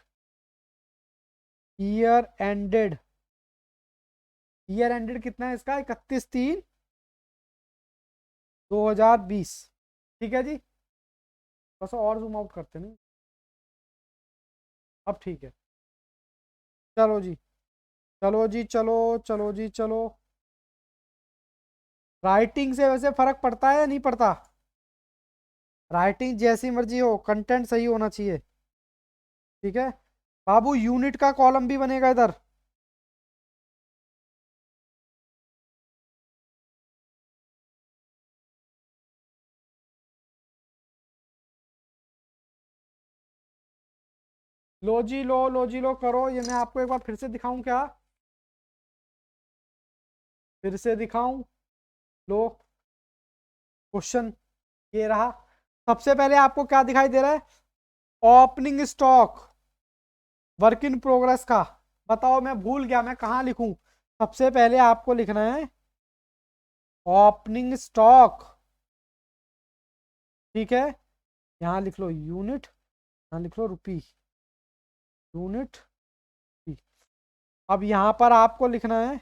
year ended. Year ended कितना है इसका? 31/3/2020। ठीक है जी, बस और जूम आउट करते नहीं, अब ठीक है। चलो जी, चलो जी, चलो चलो जी, चलो। राइटिंग से वैसे फर्क पड़ता है या नहीं पड़ता? राइटिंग जैसी मर्जी हो, कंटेंट सही होना चाहिए। ठीक है बाबू, यूनिट का कॉलम भी बनेगा इधर। लो जी लो, लो जी लो, करो। ये मैं आपको एक बार फिर से दिखाऊं क्या? फिर से दिखाऊं? लो, क्वेश्चन ये रहा। सबसे पहले आपको क्या दिखाई दे रहा है? Opening stock work in progress का। बताओ, मैं भूल गया, मैं कहाँ लिखूं? सबसे पहले आपको लिखना है ओपनिंग स्टॉक। ठीक है, यहाँ लिख लो यूनिट, यहाँ लिख लो रुपी, यूनिट रुपी। अब यहाँ पर आपको लिखना है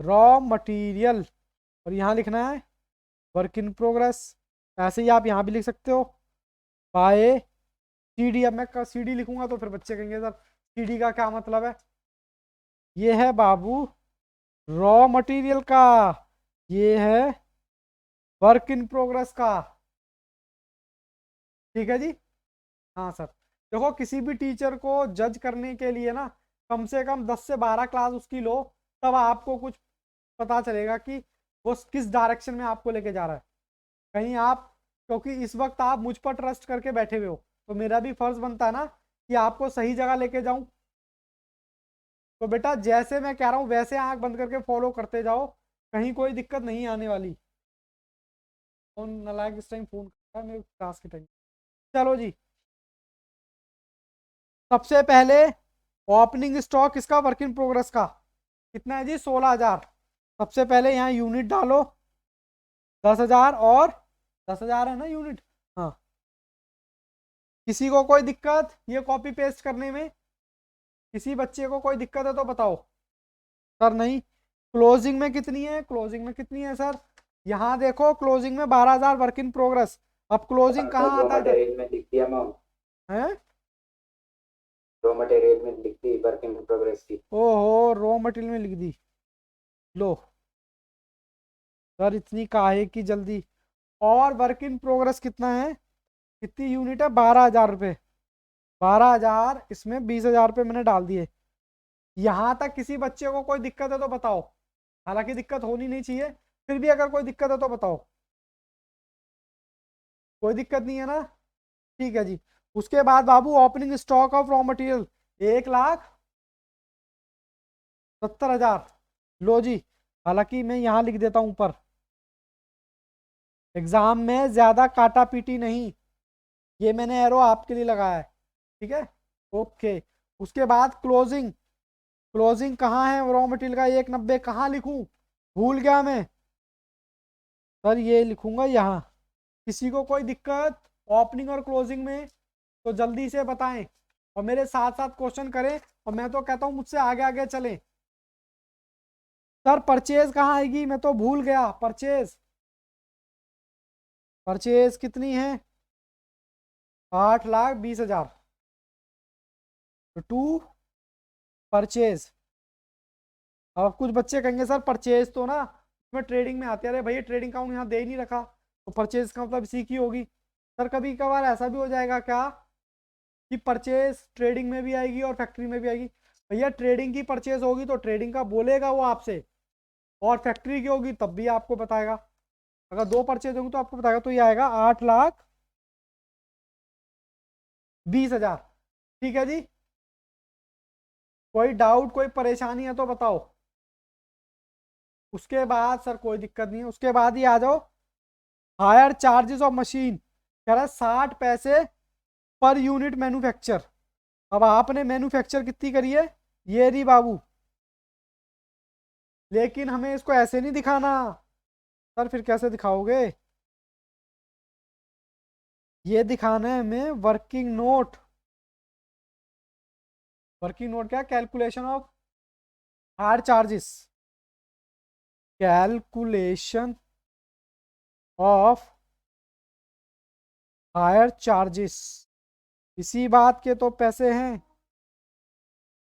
रॉ मटेरियल, और यहाँ लिखना है वर्क इन प्रोग्रेस। ऐसे ही आप यहाँ भी लिख सकते हो बाय सीडी। अब मैं सीडी लिखूंगा तो फिर बच्चे कहेंगे सर सीडी का क्या मतलब है? ये है बाबू रॉ मटेरियल का, ये है वर्क इन प्रोग्रेस का। ठीक है जी, हाँ सर। देखो, किसी भी टीचर को जज करने के लिए ना कम से कम 10 से 12 क्लास उसकी लो, तब आपको कुछ पता चलेगा कि वो किस डायरेक्शन में आपको लेके जा रहा है। कहीं आप, क्योंकि इस वक्त आप मुझ पर ट्रस्ट करके बैठे हुए हो, तो मेरा भी फर्ज बनता है ना कि आपको सही जगह लेके जाऊं। तो बेटा जैसे मैं कह रहा हूं वैसे आंख बंद करके फॉलो करते जाओ, कहीं कोई दिक्कत नहीं आने वाली। फोन नालायक इस टाइम फोन कर रहा है मेरे क्लास के टाइम। चलो जी, सबसे पहले ओपनिंग स्टॉक इसका वर्क इन प्रोग्रेस का कितना है जी? 16,000। सबसे पहले यहाँ यूनिट डालो 10,000, और 10,000 है ना यूनिट? हाँ। किसी को कोई दिक्कत ये कॉपी पेस्ट करने में? किसी बच्चे को कोई दिक्कत है तो बताओ। सर नहीं। क्लोजिंग में कितनी है? क्लोजिंग में कितनी है सर? यहाँ देखो क्लोजिंग में 12,000 वर्क इन प्रोग्रेस। अब क्लोजिंग कहाँ आता है मटेरियल में लिख दिया अमाउंट, हैं? रॉ मटेरियल में लिख दी वर्क इन प्रोग्रेस की। ओहो, रॉ मटेरियल में लिख दी। लो सर, इतनी काहे की जल्दी। और वर्क इन प्रोग्रेस कितना है, कितनी यूनिट है, 12,000 रुपये। 12,000 इसमें 20,000 रुपये मैंने डाल दिए। यहाँ तक किसी बच्चे को कोई दिक्कत है तो बताओ। हालांकि दिक्कत होनी नहीं चाहिए, फिर भी अगर कोई दिक्कत है तो बताओ। कोई दिक्कत नहीं है ना? ठीक है जी। उसके बाद बाबू opening stock of raw material 1,70,000। लो जी, हालांकि मैं यहाँ लिख देता हूँ ऊपर, एग्जाम में ज्यादा काटा पीटी नहीं, ये मैंने एरो आपके लिए लगाया है, ठीक है। ओके, उसके बाद क्लोजिंग। क्लोजिंग कहाँ है रॉ मटेरियल का 1,90, कहाँ लिखूं, भूल गया मैं सर, ये लिखूंगा यहाँ। किसी को कोई दिक्कत ओपनिंग और क्लोजिंग में तो जल्दी से बताएं, और मेरे साथ साथ क्वेश्चन करें, और मैं तो कहता हूं मुझसे आगे आगे चलें। सर परचेज कहाँ आएगी, मैं तो भूल गया। परचेज, परचेज कितनी है, 8,20,000 टू परचेज। अब कुछ बच्चे कहेंगे सर परचेज तो ना इसमें ट्रेडिंग में आते हैं। अरे भैया ट्रेडिंग अकाउंट यहाँ दे ही नहीं रखा, तो परचेज का मतलब इसी की होगी। सर कभी कभार ऐसा भी हो जाएगा क्या कि परचेज ट्रेडिंग में भी आएगी और फैक्ट्री में भी आएगी। भैया ट्रेडिंग की परचेज होगी तो ट्रेडिंग का बोलेगा वो आपसे, और फैक्ट्री की होगी तब भी आपको बताएगा। अगर दो परचेज होंगी तो आपको बताएगा। तो ये आएगा 8,20,000। ठीक है जी, कोई डाउट कोई परेशानी है तो बताओ। उसके बाद सर कोई दिक्कत नहीं है, उसके बाद ही आ जाओ हायर चार्जेस ऑफ मशीन। कह रहा है 60 पैसे पर यूनिट मैन्युफैक्चर। अब आपने मैन्युफैक्चर कितनी करी है, ये रही बाबू, लेकिन हमें इसको ऐसे नहीं दिखाना। सर फिर कैसे दिखाओगे, ये दिखाना है हमें वर्किंग नोट। वर्किंग नोट क्या, calculation of higher charges, calculation of higher charges, इसी बात के तो पैसे हैं।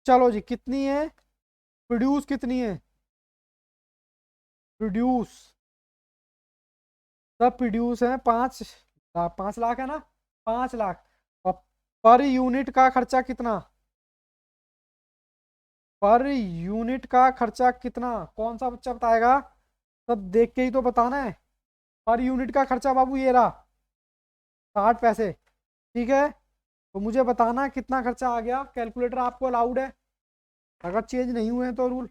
चलो जी, कितनी है, प्रोड्यूस कितनी है, प्रोड्यूस, सब प्रोड्यूस है 5 लाख, 5 लाख है ना, 5 लाख। और पर यूनिट का खर्चा कितना, पर यूनिट का खर्चा कितना, कौन सा बच्चा बताएगा, सब देख के ही तो बताना है। पर यूनिट का खर्चा बाबू ये रहा 60 पैसे, ठीक है। तो मुझे बताना है कितना खर्चा आ गया। कैलकुलेटर आपको अलाउड है, अगर चेंज नहीं हुए तो रूल।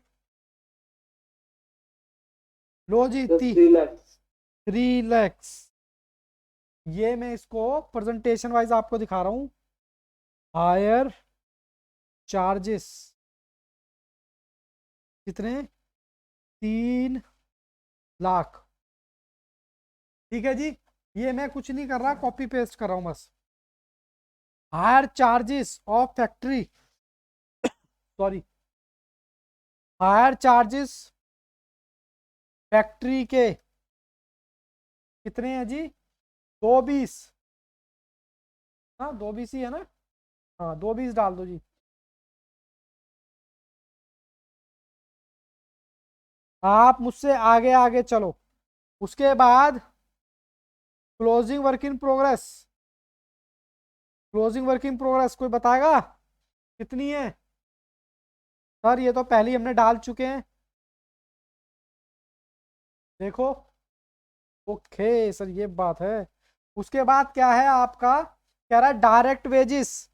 लो जी, 3 लाख। 3 lakhs। ये मैं इसको प्रेजेंटेशन वाइज आपको दिखा रहा हूँ। हायर चार्जेस कितने, 3 लाख। ठीक है जी, ये मैं कुछ नहीं कर रहा, कॉपी पेस्ट कर रहा हूँ बस। Higher charges of factory, sorry, higher charges factory के कितने हैं जी, 220। हाँ 220 ही है ना, हाँ 220 डाल दो जी। आप मुझसे आगे आगे चलो। उसके बाद closing work in progress, closing work in progress कोई बताएगा कितनी है। सर ये तो पहले ही हमने डाल चुके हैं, देखो। ओके सर, ये बात है। उसके बाद क्या है आपका, कह रहा है direct wages,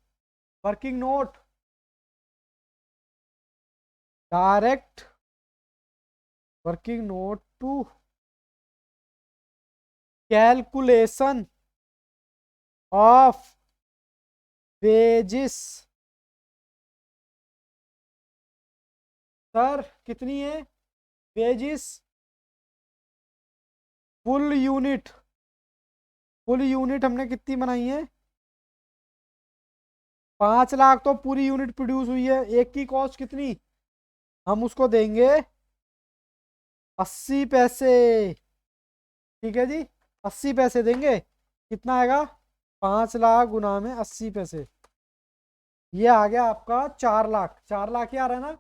working note, direct working note to calculation of wages. Sir कितनी है wages, full unit, full unit हमने कितनी बनाई है, 5 लाख तो पूरी यूनिट प्रोड्यूस हुई है। एक की कॉस्ट कितनी, हम उसको देंगे 80 पैसे। ठीक है जी, 80 पैसे देंगे, कितना आएगा 5 लाख गुना में 80 पैसे, ये आ गया आपका 4 लाख। 4 लाख ही आ रहा है ना,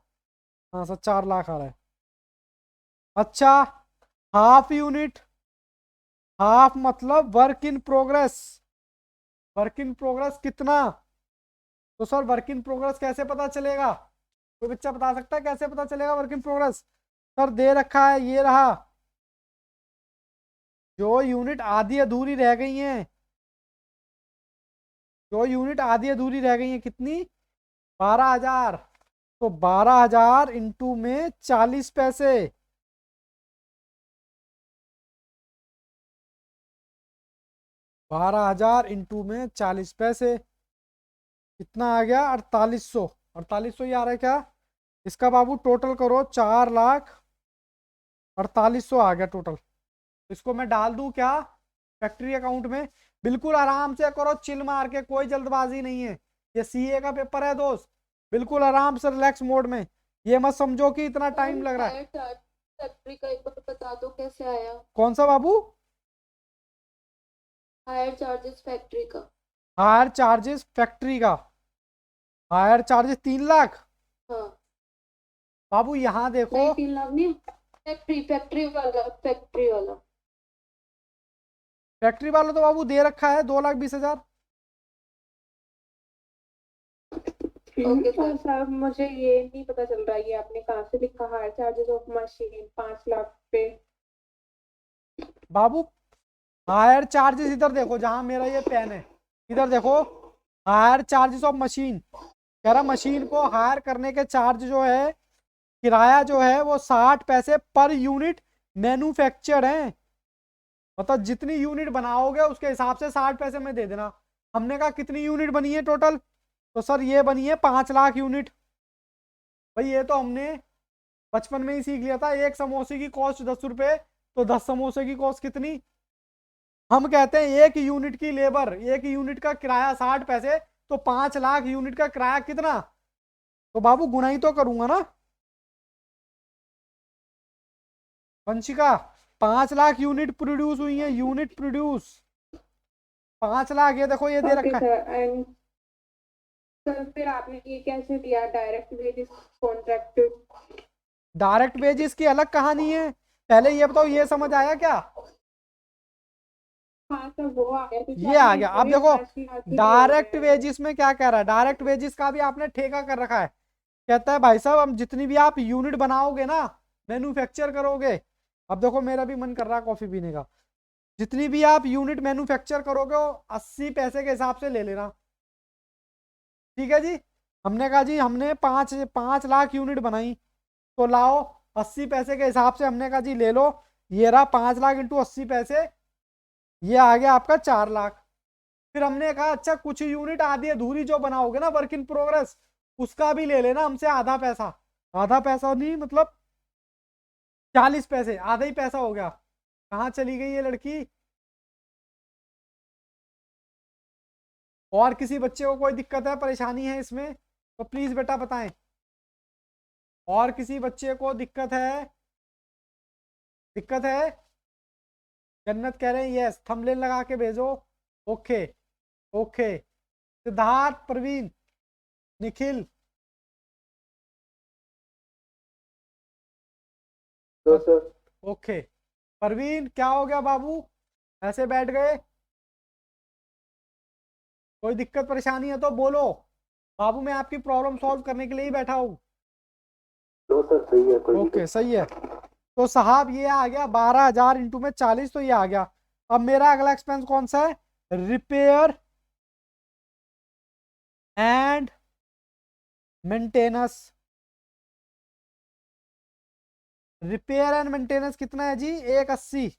हाँ सर 4 लाख आ रहा है। अच्छा, हाफ यूनिट, हाफ मतलब work in progress. Work in progress कितना, तो सर वर्क इन प्रोग्रेस कैसे पता चलेगा, कोई बच्चा बता सकता है कैसे पता चलेगा वर्क इन प्रोग्रेस? सर दे रखा है, ये रहा, जो यूनिट आधी अधूरी रह गई हैं, जो यूनिट आधी अधूरी रह गई हैं कितनी, 12,000, तो 12,000 इंटू में 40 पैसे, 12,000 इंटू में 40 पैसे, कितना आ गया 4800। 4800 ही आ रहा है क्या, इसका बाबू टोटल करो, 4,48,00 आ गया टोटल। इसको मैं डाल दूं क्या फैक्ट्री अकाउंट में? बिल्कुल आराम से करो, चिल मार के, कोई जल्दबाजी नहीं है, ये सीए का पेपर है दोस्त, बिल्कुल आराम से रिलैक्स मोड में, ये मत समझो कि इतना टाइम लग रहा है। फैक्ट्री का एक बार बता दो कैसे आया, कौन सा बाबू? हायर चार्जेस फैक्ट्री का। हायर चार्जेस फैक्ट्री का, हायर चार्जेस 3 लाख। हाँ बाबू यहाँ देखो, नहीं 3 लाख नहीं, फैक्ट्री वाला, फैक्ट्री वाला। फैक्ट्री वाला तो बाबू दे रखा है 2,20,000। ओके सर, मुझे ये नहीं पता चल रहा, ये आपने कहाँ से लिखा higher charges of machine 5 lakh पे? बाबू हायर चार्जेस इधर देखो, जहां मेरा ये पेन है, इधर देखो, हायर चार्जेस ऑफ मशीन, कह रहा मशीन को हायर करने के चार्ज जो है, किराया जो है वो 60 पैसे पर यूनिट मैन्युफैक्चर्ड है, मतलब जितनी यूनिट बनाओगे उसके हिसाब से 60 पैसे में दे देना। हमने कहा कितनी यूनिट बनी है टोटल, तो सर ये बनी है 5 लाख यूनिट। भाई ये तो हमने बचपन में ही सीख लिया था, एक समोसे की कॉस्ट 10 रुपए, तो 10 समोसे की कॉस्ट कितनी, हम कहते हैं एक यूनिट की लेबर, एक यूनिट का किराया 60 पैसे, तो 5 लाख यूनिट का किराया कितना, तो बाबू गुना ही तो करूंगा ना वंशिका, 5 लाख यूनिट प्रोड्यूस हुई है, यूनिट प्रोड्यूस 5 लाख, ये देखो ये दे ओके रखा है। सर, एंड सर फिर आपने ये कैसे दिया direct wages contracted? Direct wages की अलग कहानी है, पहले ये बताओ ये समझ आया क्या? हाँ सर वो आ गया, क्योंकि ये आ आपने गया, अब इसमें देखो 5 लाख ही डायरेक्ट दिया है। वेजेस में क्या कह रहा है, डायरेक्ट वेजेस का भी आपने ठेका कर रखा है, कहता है भाई साहब हम जितनी भी आप यूनिट बनाओगे ना, मैन्युफैक्चर करोगे, अब देखो मेरा भी मन कर रहा है कॉफी पीने का, जितनी भी आप यूनिट मैन्युफैक्चर करोगे वो 80 पैसे के हिसाब से ले लेना, ठीक है जी। हमने कहा जी हमने 5 लाख यूनिट बनाई, तो लाओ 80 पैसे के हिसाब से, हमने कहा जी ले लो, ये रहा 5 लाख इंटू 80 पैसे, ये आ गया आपका 4 लाख। फिर हमने कहा अच्छा कुछ यूनिट आधी अधूरी जो बनाओगे ना वर्क इन प्रोग्रेस, उसका भी ले लेना हमसे आधा पैसा, आधा पैसा नहीं मतलब 40 पैसे, आधा ही पैसा हो गया। कहाँ चली गई ये लड़की? और किसी बच्चे को कोई दिक्कत है, परेशानी है इसमें, तो प्लीज बेटा बताएं, और किसी बच्चे को दिक्कत है, दिक्कत है? जन्नत कह रहे हैं यस, थंबनेल लगा के भेजो, ओके ओके, सिद्धार्थ, प्रवीण, निखिल, तो सर ओके। प्रवीण क्या हो गया बाबू, ऐसे बैठ गए? कोई दिक्कत परेशानी है तो बोलो बाबू, मैं आपकी प्रॉब्लम सॉल्व करने के लिए ही बैठा हूँ। तो सर सही है, कोई ओके सही है, तो साहब ये आ गया 12,000 इंटू में 40, तो ये आ गया। अब मेरा अगला एक्सपेंस कौन सा है, repair and maintenance. Repair and maintenance कितना है जी, 180।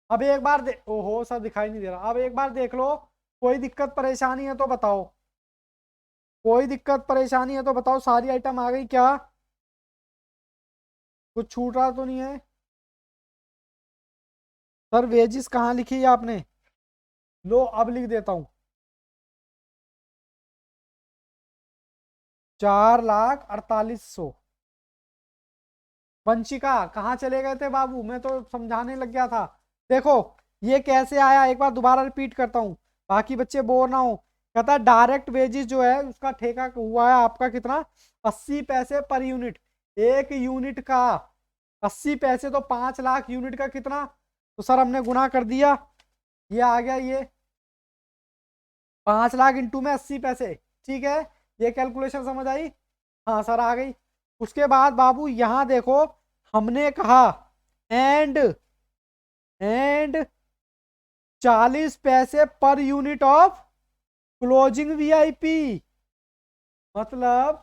अब एक बार ओहो सर दिखाई नहीं दे रहा, अब एक बार देख लो, कोई दिक्कत परेशानी है तो बताओ, कोई दिक्कत परेशानी है तो बताओ, सारी आइटम आ गई क्या, कुछ छूट रहा तो नहीं है? सर वेजिस कहाँ लिखी है आपने, लो अब लिख देता हूं, 4,48,00। वंशिका कहाँ चले गए थे बाबू, मैं तो समझाने लग गया था। देखो ये कैसे आया, एक बार दोबारा रिपीट करता हूँ बाकी बच्चे बोर ना हो। कहता है डायरेक्ट वेजेस जो है उसका ठेका हुआ है आपका कितना, 80 पैसे पर यूनिट। एक यूनिट का 80 पैसे तो 5 लाख यूनिट का कितना, तो सर हमने गुना कर दिया, ये आ गया, ये 5 लाख इंटू में 80 पैसे। ठीक है, ये कैलकुलेशन समझ आई? हाँ सर आ गई। उसके बाद बाबू यहां देखो, हमने कहा एंड 40 पैसे per unit of closing VIP, मतलब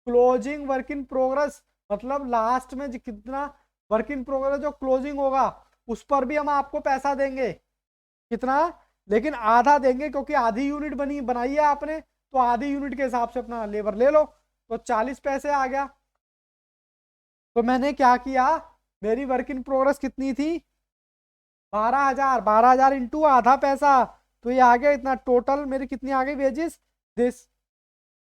क्लोजिंग वर्क इन प्रोग्रेस, मतलब लास्ट में कितना वर्क इन प्रोग्रेस जो क्लोजिंग होगा उस पर भी हम आपको पैसा देंगे। कितना? लेकिन आधा देंगे, क्योंकि आधी यूनिट बनाई है आपने, तो आधी यूनिट के हिसाब से अपना लेबर ले लो। तो 40 पैसे आ गया। तो मैंने क्या किया, मेरी वर्क इन प्रोग्रेस कितनी थी, 12,000, 12,000 इंटू आधा पैसा, तो ये आ गया इतना। टोटल मेरी कितनी आ गई वेजेस दिस।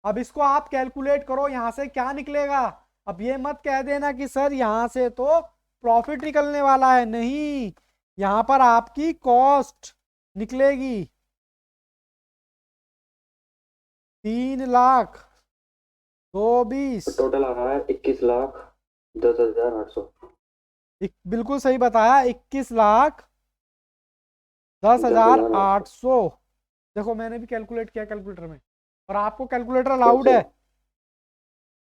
अब इसको आप कैलकुलेट करो, यहां से क्या निकलेगा। अब ये मत कह देना कि सर यहां से तो प्रॉफिट निकलने वाला है, नहीं, यहां पर आपकी कॉस्ट निकलेगी 3,20,000। टोटल आ रहा है 21,10,800। बिल्कुल सही बताया, 21,10,800। देखो मैंने भी कैलकुलेट किया कैलकुलेटर में, और आपको कैलकुलेटर अलाउड है।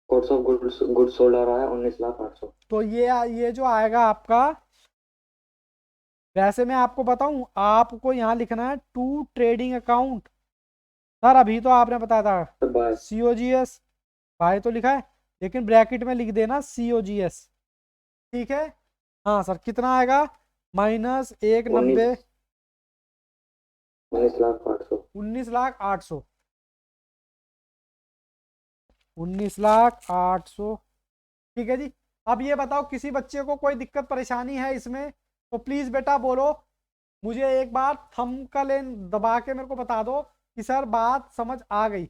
कॉस्ट ऑफ गुड्स सोल्ड आ रहा है 19,800। तो ये जो आएगा आपका, वैसे मैं आपको बताऊं, आपको यहाँ लिखना है टू ट्रेडिंग अकाउंट। सर अभी तो आपने बताया था COGS, बाय तो लिखा है, लेकिन ब्रैकेट में लिख देना COGS। ठीक है, हाँ सर कितना आएगा, -190, 19,800। 19,800, 19,800। ठीक है जी। अब ये बताओ किसी बच्चे को कोई दिक्कत परेशानी है इसमें, तो प्लीज बेटा बोलो, मुझे एक बार थंब का लेन दबा के मेरे को बता दो कि सर बात समझ आ गई।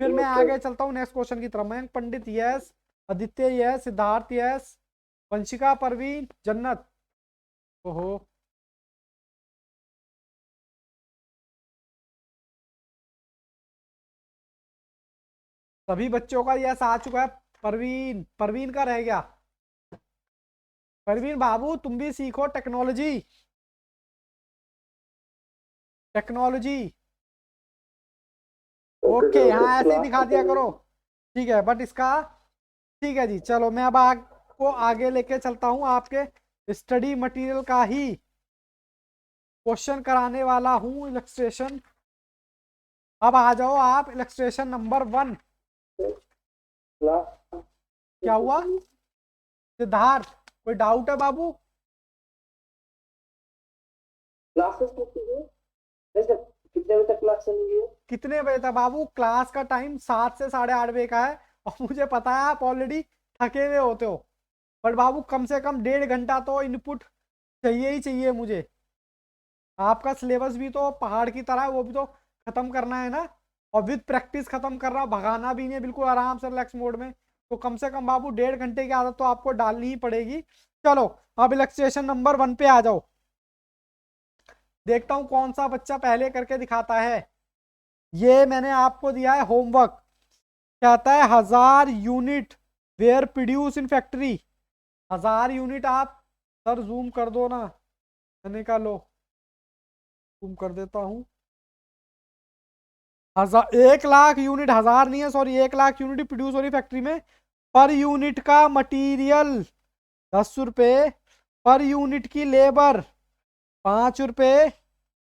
फिर मैं आगे चलता हूँ नेक्स्ट क्वेश्चन की तरफ। Mayank Pandit yes, Aditya yes, Siddharth yes, Vanshika, Parveen, Jannat. ओहो, सभी बच्चों का यस आ चुका है। परवीन का रह गया। परवीन बाबू तुम भी सीखो टेक्नोलॉजी। ओके, हाँ ऐसे ही दिखा दिया करो। ठीक है, बट इसका ठीक है जी। चलो मैं अब आपको आगे लेके चलता हूँ, आपके स्टडी मटेरियल का ही क्वेश्चन कराने वाला हूँ, इलस्ट्रेशन। अब आ जाओ आप इलस्ट्रेशन नंबर 1। क्या हुआ सिद्धार्थ, कोई डाउट है बाबू? क्लासेस वैसे कितने बजे तक क्लास चलेगी? कितने बजे तक बाबू? क्लास का टाइम 7 से 8:30 बजे का है, और मुझे पता है आप ऑलरेडी थके हुए होते हो, बट बाबू कम से कम 1.5 घंटा तो इनपुट चाहिए ही चाहिए मुझे। आपका सिलेबस भी तो पहाड़ की तरह है, वो भी तो खत्म करना है ना, और विद प्रैक्टिस खत्म कर रहा हूँ, भगाना भी नहीं है, बिल्कुल आराम से रिलैक्स मोड में। तो कम से कम बाबू 1.5 घंटे की आदत तो आपको डालनी ही पड़ेगी। चलो अब इलस्ट्रेशन नंबर 1 पे आ जाओ, देखता हूं कौन सा बच्चा पहले करके दिखाता है। ये मैंने आपको दिया है होमवर्क, कहता है 1000 unit were produce in factory. 1000 unit आप सर जूम कर दो ना, मैंने कहा लो जूम कर देता हूं। 1 लाख यूनिट, 1000 नहीं है सॉरी, 1 लाख यूनिट प्रोड्यूस हो रही फैक्ट्री में। पर यूनिट का मटीरियल 10 रुपए, पर यूनिट की लेबर 5 रुपए।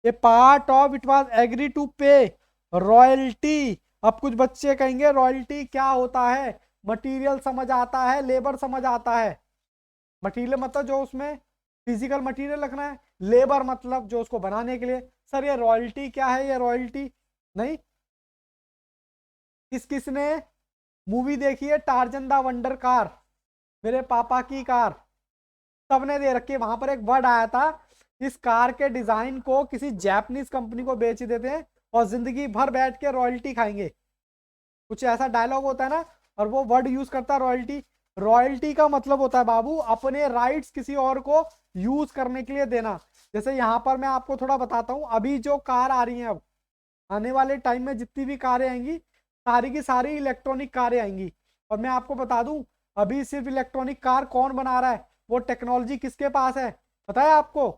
A part of it was agree to pay royalty. अब कुछ बच्चे कहेंगे रॉयल्टी क्या होता है? मटेरियल समझ आता है, लेबर समझ आता है। मटेरियल मतलब जो उसमें फिजिकल मटेरियल रखना है, लेबर मतलब जो उसको बनाने के लिए। सर ये रॉयल्टी क्या है? ये रॉयल्टी नहीं, किसने मूवी देखी है टार्जन द वंडर कार, मेरे पापा की कार, सबने दे रखी है। वहां पर एक वर्ड आया था, इस कार के डिजाइन को किसी जापानीज कंपनी को बेच देते हैं और जिंदगी भर बैठ के रॉयल्टी खाएंगे, कुछ ऐसा डायलॉग होता है ना, और वो वर्ड यूज करता है रॉयल्टी। रॉयल्टी का मतलब होता है बाबू अपने राइट्स किसी और को यूज करने के लिए देना। जैसे यहाँ पर मैं आपको थोड़ा बताता हूँ, अभी जो कार आ रही हैं, अब आने वाले टाइम में जितनी भी कारें आएंगी सारी की सारी इलेक्ट्रॉनिक कारें आएंगी। और मैं आपको बता दूं, अभी सिर्फ इलेक्ट्रॉनिक कार कौन बना रहा है, वो टेक्नोलॉजी किसके पास है पता है आपको?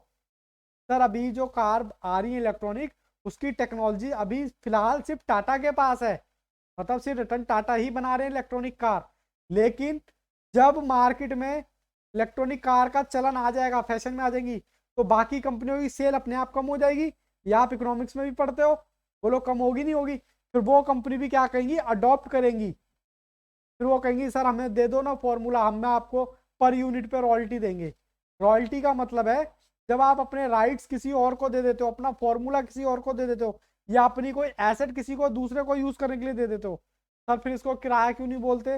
सर अभी जो कार आ रही है इलेक्ट्रॉनिक, उसकी टेक्नोलॉजी अभी फिलहाल सिर्फ टाटा के पास है। मतलब सिर्फ रतन टाटा ही बना रहे हैं इलेक्ट्रॉनिक कार। लेकिन जब मार्केट में इलेक्ट्रॉनिक कार का चलन आ जाएगा, फैशन में आ जाएंगी, तो बाकी कंपनियों की सेल अपने आप कम हो जाएगी। या आप इकोनॉमिक्स में भी पढ़ते हो, बोलो कम होगी नहीं होगी। फिर वो कंपनी भी क्या कहेंगी, अडॉप्ट करेंगी। फिर वो कहेंगी सर हमें दे दो ना फॉर्मूला, हम आपको पर यूनिट पे रॉयल्टी देंगे। रॉयल्टी का मतलब है जब आप अपने राइट्स किसी और को दे देते हो, अपना फॉर्मूला किसी और को दे देते हो, या अपनी कोई एसेट किसी को दूसरे को यूज करने के लिए दे देते हो, सर फिर इसको किराया क्यों नहीं बोलते,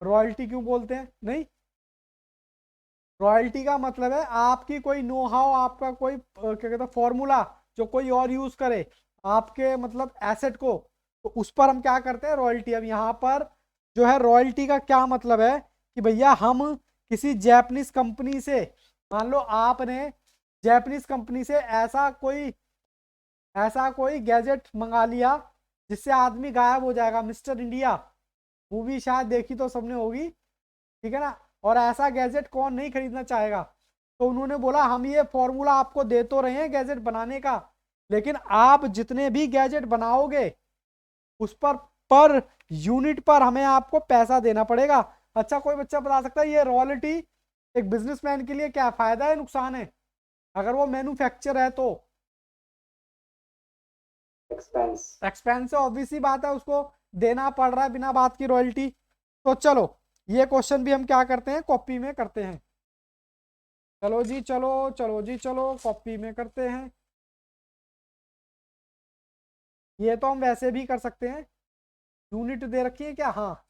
रॉयल्टी क्यों बोलते हैं? नहीं, रॉयल्टी का मतलब है आपकी कोई नो हाउ, आपका कोई क्या कहते हैं फॉर्मूला जो कोई और यूज करे आपके मतलब एसेट को, तो उस पर हम क्या करते हैं, रॉयल्टी। अब यहाँ पर जो है रॉयल्टी का क्या मतलब है कि भैया हम किसी जैपनीज कंपनी से, मान लो आपने जैपनीज कंपनी से ऐसा कोई गैजेट मंगा लिया जिससे आदमी गायब हो जाएगा, मिस्टर इंडिया मूवी शायद देखी तो सबने होगी, ठीक है ना। और ऐसा गैजेट कौन नहीं खरीदना चाहेगा। तो उन्होंने बोला हम ये फॉर्मूला आपको दे तो रहे हैं गैजेट बनाने का, लेकिन आप जितने भी गैजेट बनाओगे उस पर यूनिट पर हमें आपको पैसा देना पड़ेगा। अच्छा कोई बच्चा बता सकता है ये रॉयल्टी एक बिजनेसमैन के लिए क्या फायदा है नुकसान है, अगर वो मैन्युफैक्चर है तो? एक्सपेंस है, ऑब्वियसली बात है, उसको देना पड़ रहा है बिना बात की रॉयल्टी। तो चलो ये क्वेश्चन भी हम क्या करते हैं, कॉपी में करते हैं। चलो जी चलो, चलो जी चलो, कॉपी में करते हैं। ये तो हम वैसे भी कर सकते हैं, यूनिट दे रखी है क्या? हाँ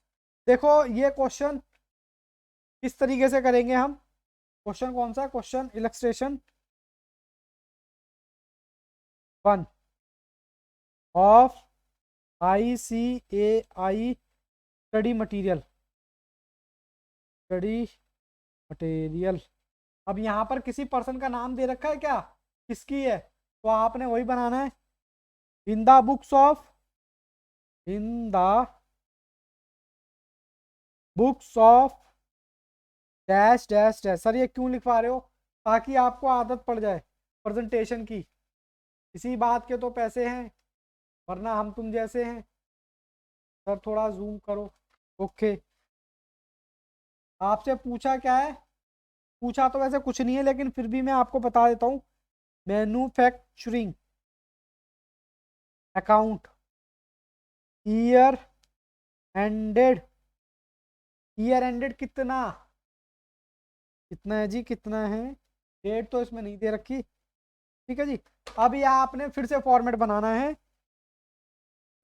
देखो ये क्वेश्चन किस तरीके से करेंगे हम। क्वेश्चन कौन सा, question illustration 1 of ICAI study material, study material. अब यहाँ पर किसी पर्सन का नाम दे रखा है क्या, किसकी है, तो आपने वही बनाना है, in the books of, in the books of dash dash dash. Sir ये क्यों लिखवा रहे हो, ताकि आपको आदत पड़ जाए प्रेजेंटेशन की। इसी बात के तो पैसे हैं, वरना हम तुम जैसे हैं। सर थोड़ा जूम करो, ओके। आपसे पूछा क्या है, पूछा तो वैसे कुछ नहीं है, लेकिन फिर भी मैं आपको बता देता हूँ। Manufacturing account year ended, year ended कितना, कितना है जी, कितना है, डेट तो इसमें नहीं दे रखी, ठीक है जी। अब ये आपने फिर से फॉर्मेट बनाना है,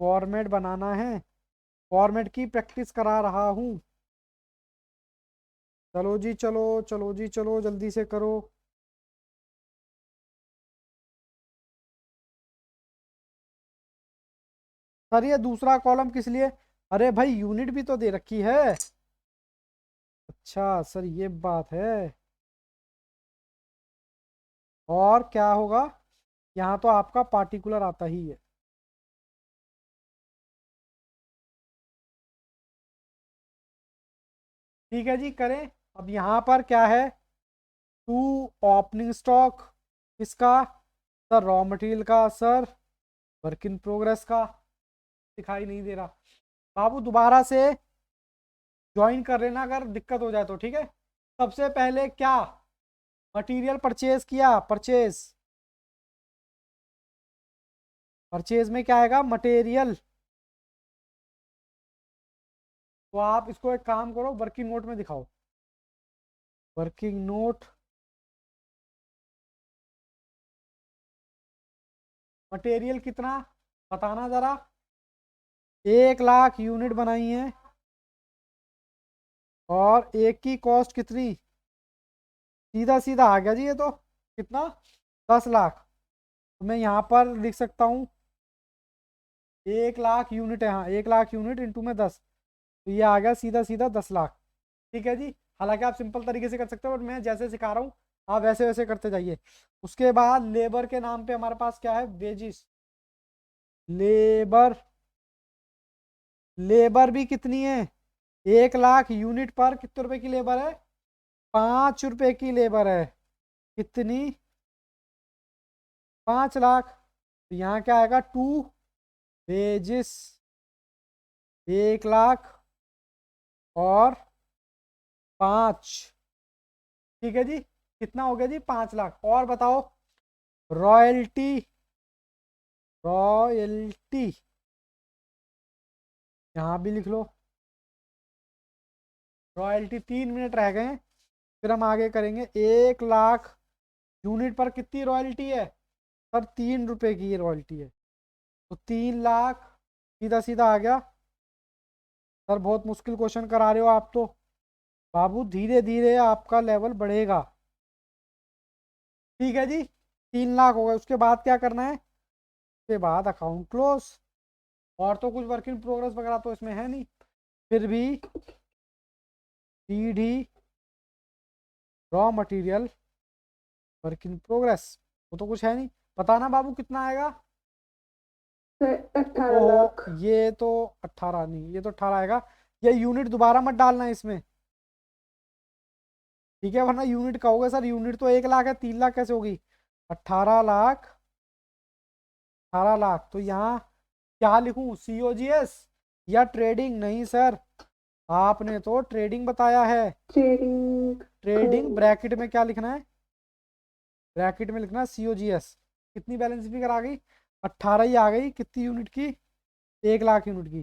फॉर्मेट बनाना है, फॉर्मेट की प्रैक्टिस करा रहा हूँ। चलो जी चलो, चलो जी चलो, जल्दी से करो। सर ये दूसरा कॉलम किस लिए, अरे भाई यूनिट भी तो दे रखी है। अच्छा सर ये बात है, और क्या होगा, यहाँ तो आपका पार्टिकुलर आता ही है। ठीक है जी करें। अब यहाँ पर क्या है, टू ओपनिंग स्टॉक किसका, सर रॉ मटेरियल का, सर वर्क इन प्रोग्रेस का, दिखाई नहीं दे रहा बाबू, दोबारा से ज्वाइन कर लेना अगर दिक्कत हो जाए तो, ठीक है। सबसे पहले क्या, मटेरियल परचेज किया, परचेज, परचेज में क्या आएगा, मटेरियल। तो आप इसको एक काम करो, वर्किंग नोट में दिखाओ, वर्किंग नोट, मटेरियल कितना बताना जरा, 1 लाख यूनिट बनाई है, और एक की कॉस्ट कितनी, सीधा सीधा आ गया जी ये तो, कितना, 10 लाख। तो मैं यहाँ पर लिख सकता हूँ 1 लाख यूनिट है, हाँ 1 लाख यूनिट इंटू में 10, तो ये आ गया सीधा सीधा 10 लाख। ठीक है जी। हालांकि आप सिंपल तरीके से कर सकते हो, बट मैं जैसे सिखा रहा हूँ आप वैसे वैसे करते जाइए। उसके बाद लेबर के नाम पे हमारे पास क्या है, वेजिस। लेबर, लेबर भी कितनी है, 1 लाख यूनिट पर कितने रुपए की लेबर है, 5 रुपए की लेबर है। कितनी, 5 लाख। तो यहाँ क्या आएगा, 2 वेजिस, 1 लाख और 5। ठीक है जी, कितना हो गया जी, 5 लाख। और बताओ, रॉयल्टी, रॉयल्टी यहाँ भी लिख लो। रॉयल्टी 3 मिनट रह गए हैं, फिर हम आगे करेंगे। 1 लाख यूनिट पर कितनी रॉयल्टी है सर, 3 रुपए की रॉयल्टी है। तो 3 लाख सीधा सीधा आ गया। सर बहुत मुश्किल क्वेश्चन करा रहे हो आप तो बाबू, धीरे धीरे आपका लेवल बढ़ेगा। ठीक है जी, 3 लाख हो गए। उसके बाद क्या करना है, उसके बाद अकाउंट क्लोज। और तो कुछ वर्क इन प्रोग्रेस वगैरह तो इसमें है नहीं, फिर भी CD raw material work in progress, वो तो कुछ है नहीं। बताना बाबू कितना आएगा। 18 ओहो, लाख। ये तो 18 नहीं, ये तो 18 आएगा। ये यूनिट दोबारा मत डालना इसमें, ठीक है, वरना यूनिट कहोगे सर यूनिट तो 1 लाख है, 3 लाख कैसे होगी। 18 लाख, 18 लाख। तो यहाँ क्या लिखूं, COGS या ट्रेडिंग, नहीं सर आपने तो ट्रेडिंग बताया है। ट्रेडिंग। ट्रेडिंग ब्रैकेट में क्या लिखना है, ब्रैकेट में लिखना है COGS। कितनी बैलेंस फिगर आ गई, 18 ही आ गई। कितनी यूनिट की, 1 लाख यूनिट की।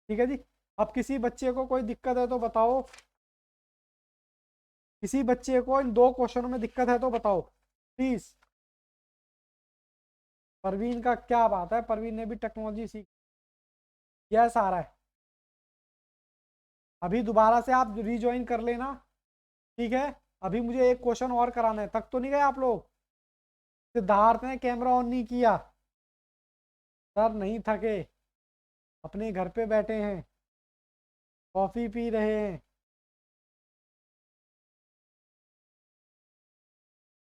ठीक है जी। अब किसी बच्चे को कोई दिक्कत है तो बताओ, किसी बच्चे को इन 2 क्वेश्चनों में दिक्कत है तो बताओ प्लीज। परवीन का क्या बात है, परवीन ने भी टेक्नोलॉजी सीख, यस आ रहा है। अभी दोबारा से आप रीज्वाइन कर लेना, ठीक है। अभी मुझे एक क्वेश्चन और कराना है, थक तो नहीं गए आप लोग। सिद्धार्थ ने कैमरा ऑन नहीं किया, सर नहीं थके, अपने घर पे बैठे हैं, कॉफी पी रहे हैं।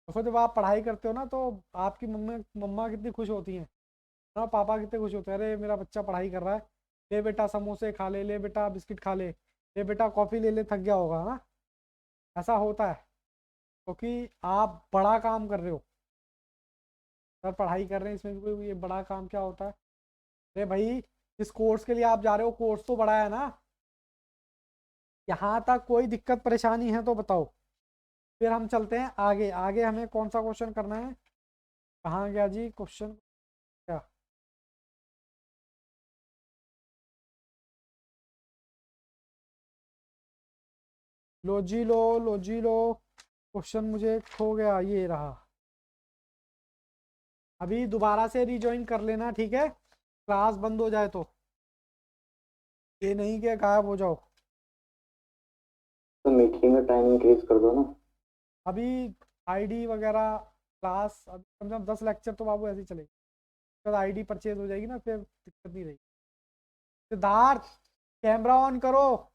देखो जब आप पढ़ाई करते हो ना तो आपकी मम्मी मम्मा कितनी खुश होती हैं ना, पापा कितने खुश होते हैं, अरे मेरा बच्चा पढ़ाई कर रहा है, ले बेटा समोसे खा ले बेटा बिस्किट खा ले बेटा कॉफी ले थक गया होगा ना। ऐसा होता है क्योंकि आप बड़ा काम कर रहे हो, सर पढ़ाई कर रहे हैं, इसमें भी कोई ये बड़ा काम क्या होता है। अरे भाई जिस कोर्स के लिए आप जा रहे हो कोर्स तो बड़ा है ना। यहाँ तक कोई दिक्कत परेशानी है तो बताओ, फिर हम चलते हैं आगे। आगे हमें कौन सा क्वेश्चन करना है, कहाँ गया जी क्वेश्चन, क्या, लो जी लो, क्वेश्चन मुझे खो गया, ये रहा। अभी दोबारा से रिज्वाइन कर लेना, ठीक है, क्लास बंद हो जाए तो, ये नहीं कि गायब हो जाओ। तो मीटिंग का टाइम इंक्रीज कर दो ना। अभी आईडी वगैरह क्लास, अभी कम से कम 10 लेक्चर तो बाबू ऐसे ही चलेगी, फिर आईडी परचेज हो जाएगी ना, फिर दिक्कत नहीं रहेगी। सिद्धार्थ कैमरा ऑन करो।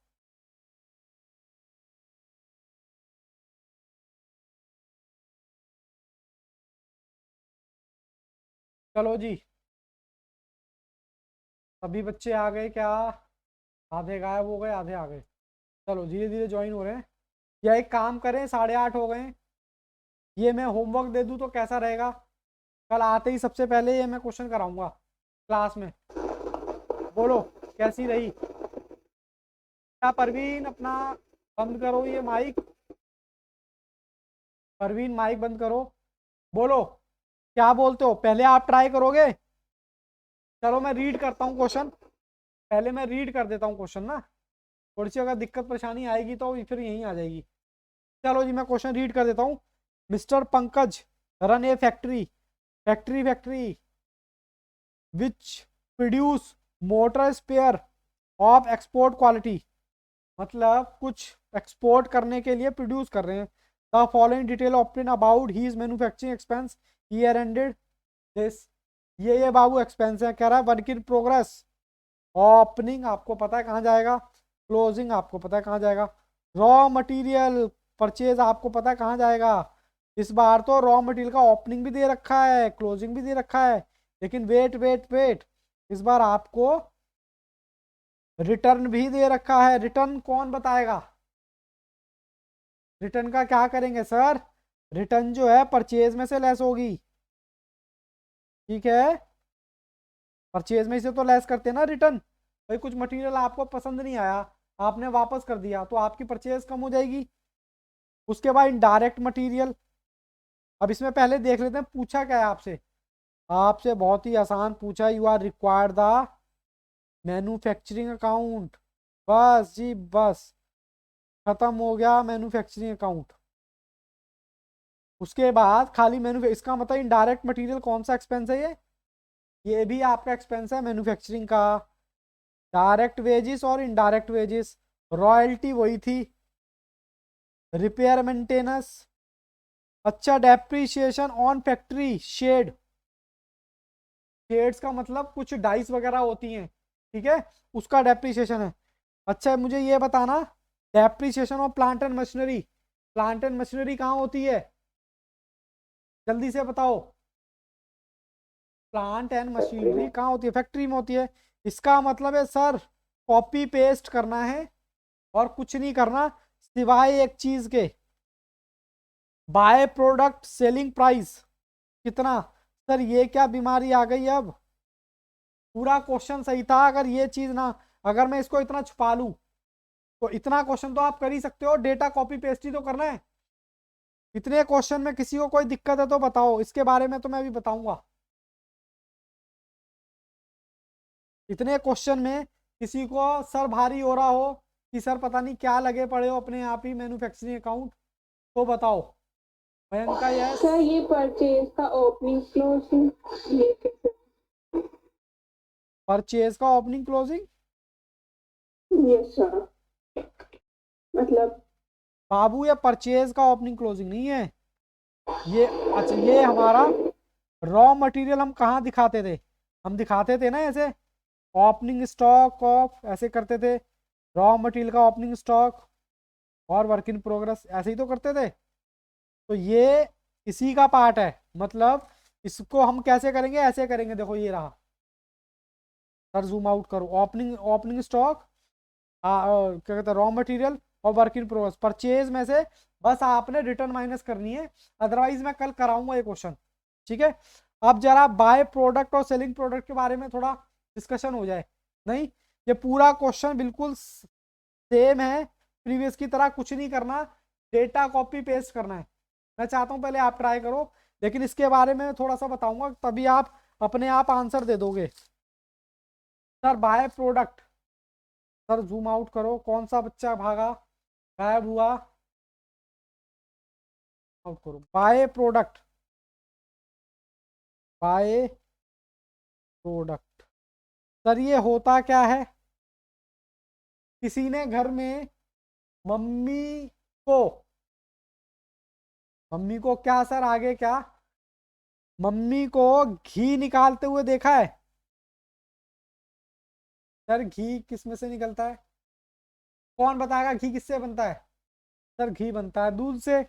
चलो जी, सभी बच्चे आ गए क्या, आधे गायब हो गए आधे आ गए। चलो धीरे धीरे ज्वाइन हो रहे हैं। या एक काम करें, 8:30 हो गए, ये मैं होमवर्क दे दूं तो कैसा रहेगा। कल आते ही सबसे पहले ये मैं क्वेश्चन कराऊंगा क्लास में, बोलो कैसी रही। क्या परवीन अपना बंद करो ये माइक, परवीन माइक बंद करो, बोलो क्या बोलते हो, पहले आप ट्राई करोगे। चलो मैं रीड करता हूँ क्वेश्चन, पहले मैं रीड कर देता हूँ क्वेश्चन ना, थोड़ी सी अगर दिक्कत परेशानी आएगी तो फिर यहीं आ जाएगी। चलो जी मैं क्वेश्चन रीड कर देता हूँ। Mister Pankaj run A factory, factory which produce motor sphere of export quality, मतलब कुछ एक्सपोर्ट करने के लिए प्रोड्यूस कर रहे हैं। The following detail obtain about his manufacturing expense year ended this, ये बाबू एक्सपेंस है, कह रहा है वर्क इन प्रोग्रेस। ओपनिंग आपको पता है कहाँ जाएगा, क्लोजिंग आपको पता है कहाँ जाएगा। रॉ मटेरियल परचेज आपको पता है कहाँ जाएगा। इस बार तो रॉ मटेरियल का ओपनिंग भी दे रखा है, क्लोजिंग भी दे रखा है, लेकिन वेट वेट वेट, इस बार आपको रिटर्न भी दे रखा है। रिटर्न कौन बताएगा? रिटर्न का क्या करेंगे सर? रिटर्न जो है परचेज में से लेस होगी, ठीक है, परचेज में से तो लेस करते हैं ना रिटर्न। भाई कुछ मटेरियल आपको पसंद नहीं आया, आपने वापस कर दिया, तो आपकी परचेज कम हो जाएगी। उसके बाद इनडायरेक्ट मटेरियल। अब इसमें पहले देख लेते हैं पूछा क्या है आपसे। आपसे बहुत ही आसान पूछा, you are required the manufacturing account. बस जी बस, खत्म हो गया मैन्युफैक्चरिंग अकाउंट। उसके बाद खाली इसका मतलब इनडायरेक्ट मटेरियल कौन सा एक्सपेंस है? ये भी आपका एक्सपेंस है मैन्युफैक्चरिंग का। डायरेक्ट वेजेस और इनडायरेक्ट वेजेस, रॉयल्टी वही थी, रिपेयर मेंटेनेंस, अच्छा depreciation on factory shade. Shades का मतलब कुछ डाइस वगैरह होती हैं, ठीक है, उसका डेप्रीशिएशन है। अच्छा मुझे ये बताना, depreciation of plant and machinery, plant and machinery कहाँ होती है? जल्दी से बताओ। प्लांट एंड मशीनरी कहाँ होती है? फैक्ट्री में होती है। इसका मतलब है सर कॉपी पेस्ट करना है और कुछ नहीं करना सिवाय एक चीज के, बाय प्रोडक्ट सेलिंग प्राइस कितना। सर ये क्या बीमारी आ गई अब? पूरा क्वेश्चन सही था अगर ये चीज ना, अगर मैं इसको इतना छुपा लूं तो इतना क्वेश्चन तो आप कर ही सकते हो, डेटा कॉपी पेस्ट ही तो करना है। इतने क्वेश्चन में किसी को कोई दिक्कत है तो बताओ, इसके बारे में तो मैं अभी बताऊंगा। इतने क्वेश्चन में किसी को सर भारी हो रहा हो कि सर पता नहीं क्या लगे पड़े हो अपने आप ही मैन्युफैक्चरिंग अकाउंट, तो बताओ। भयंकर यस। सर ये परचेज का ओपनिंग क्लोजिंग ये कैसे? परचेज का ओपनिंग क्लोजिंग, यस सर, मतलब बाबू ये परचेज का ओपनिंग क्लोजिंग नहीं है ये। अच्छा ये हमारा रॉ मटेरियल हम कहाँ दिखाते थे? हम दिखाते थे ना ऐसे, ओपनिंग स्टॉक ऑफ ऐसे करते थे, रॉ मटेरियल का ओपनिंग स्टॉक और वर्क इन प्रोग्रेस, ऐसे ही तो करते थे। तो ये इसी का पार्ट है, मतलब इसको हम कैसे करेंगे? ऐसे करेंगे, देखो ये रहा सर, जूम आउट करो, ओपनिंग ओपनिंग स्टॉक, क्या कहते हैं, रॉ मटेरियल और वर्क इन प्रोग्रेस। परचेज में से बस आपने रिटर्न माइनस करनी है, अदरवाइज मैं कल कराऊंगा ये क्वेश्चन, ठीक है। अब जरा बाय प्रोडक्ट और सेलिंग प्रोडक्ट के बारे में थोड़ा डिस्कशन हो जाए। नहीं, ये पूरा क्वेश्चन बिल्कुल सेम है, प्रीवियस की तरह कुछ नहीं करना, डेटा कॉपी पेस्ट करना है। मैं चाहता हूं पहले आप ट्राई करो, लेकिन इसके बारे में थोड़ा सा बताऊंगा, तभी आप अपने आप आंसर दे दोगे। Sir by product, sir zoom out करो, कौन सा बच्चा भागा, गायब हुआ, आउट करो। By product, by product, sir ये होता क्या है? किसी ने घर में मम्मी को, मम्मी को क्या सर, आगे क्या, मम्मी को घी निकालते हुए देखा है? सर घी किस में से निकलता है? कौन बताएगा घी किससे बनता है? सर घी बनता है दूध से।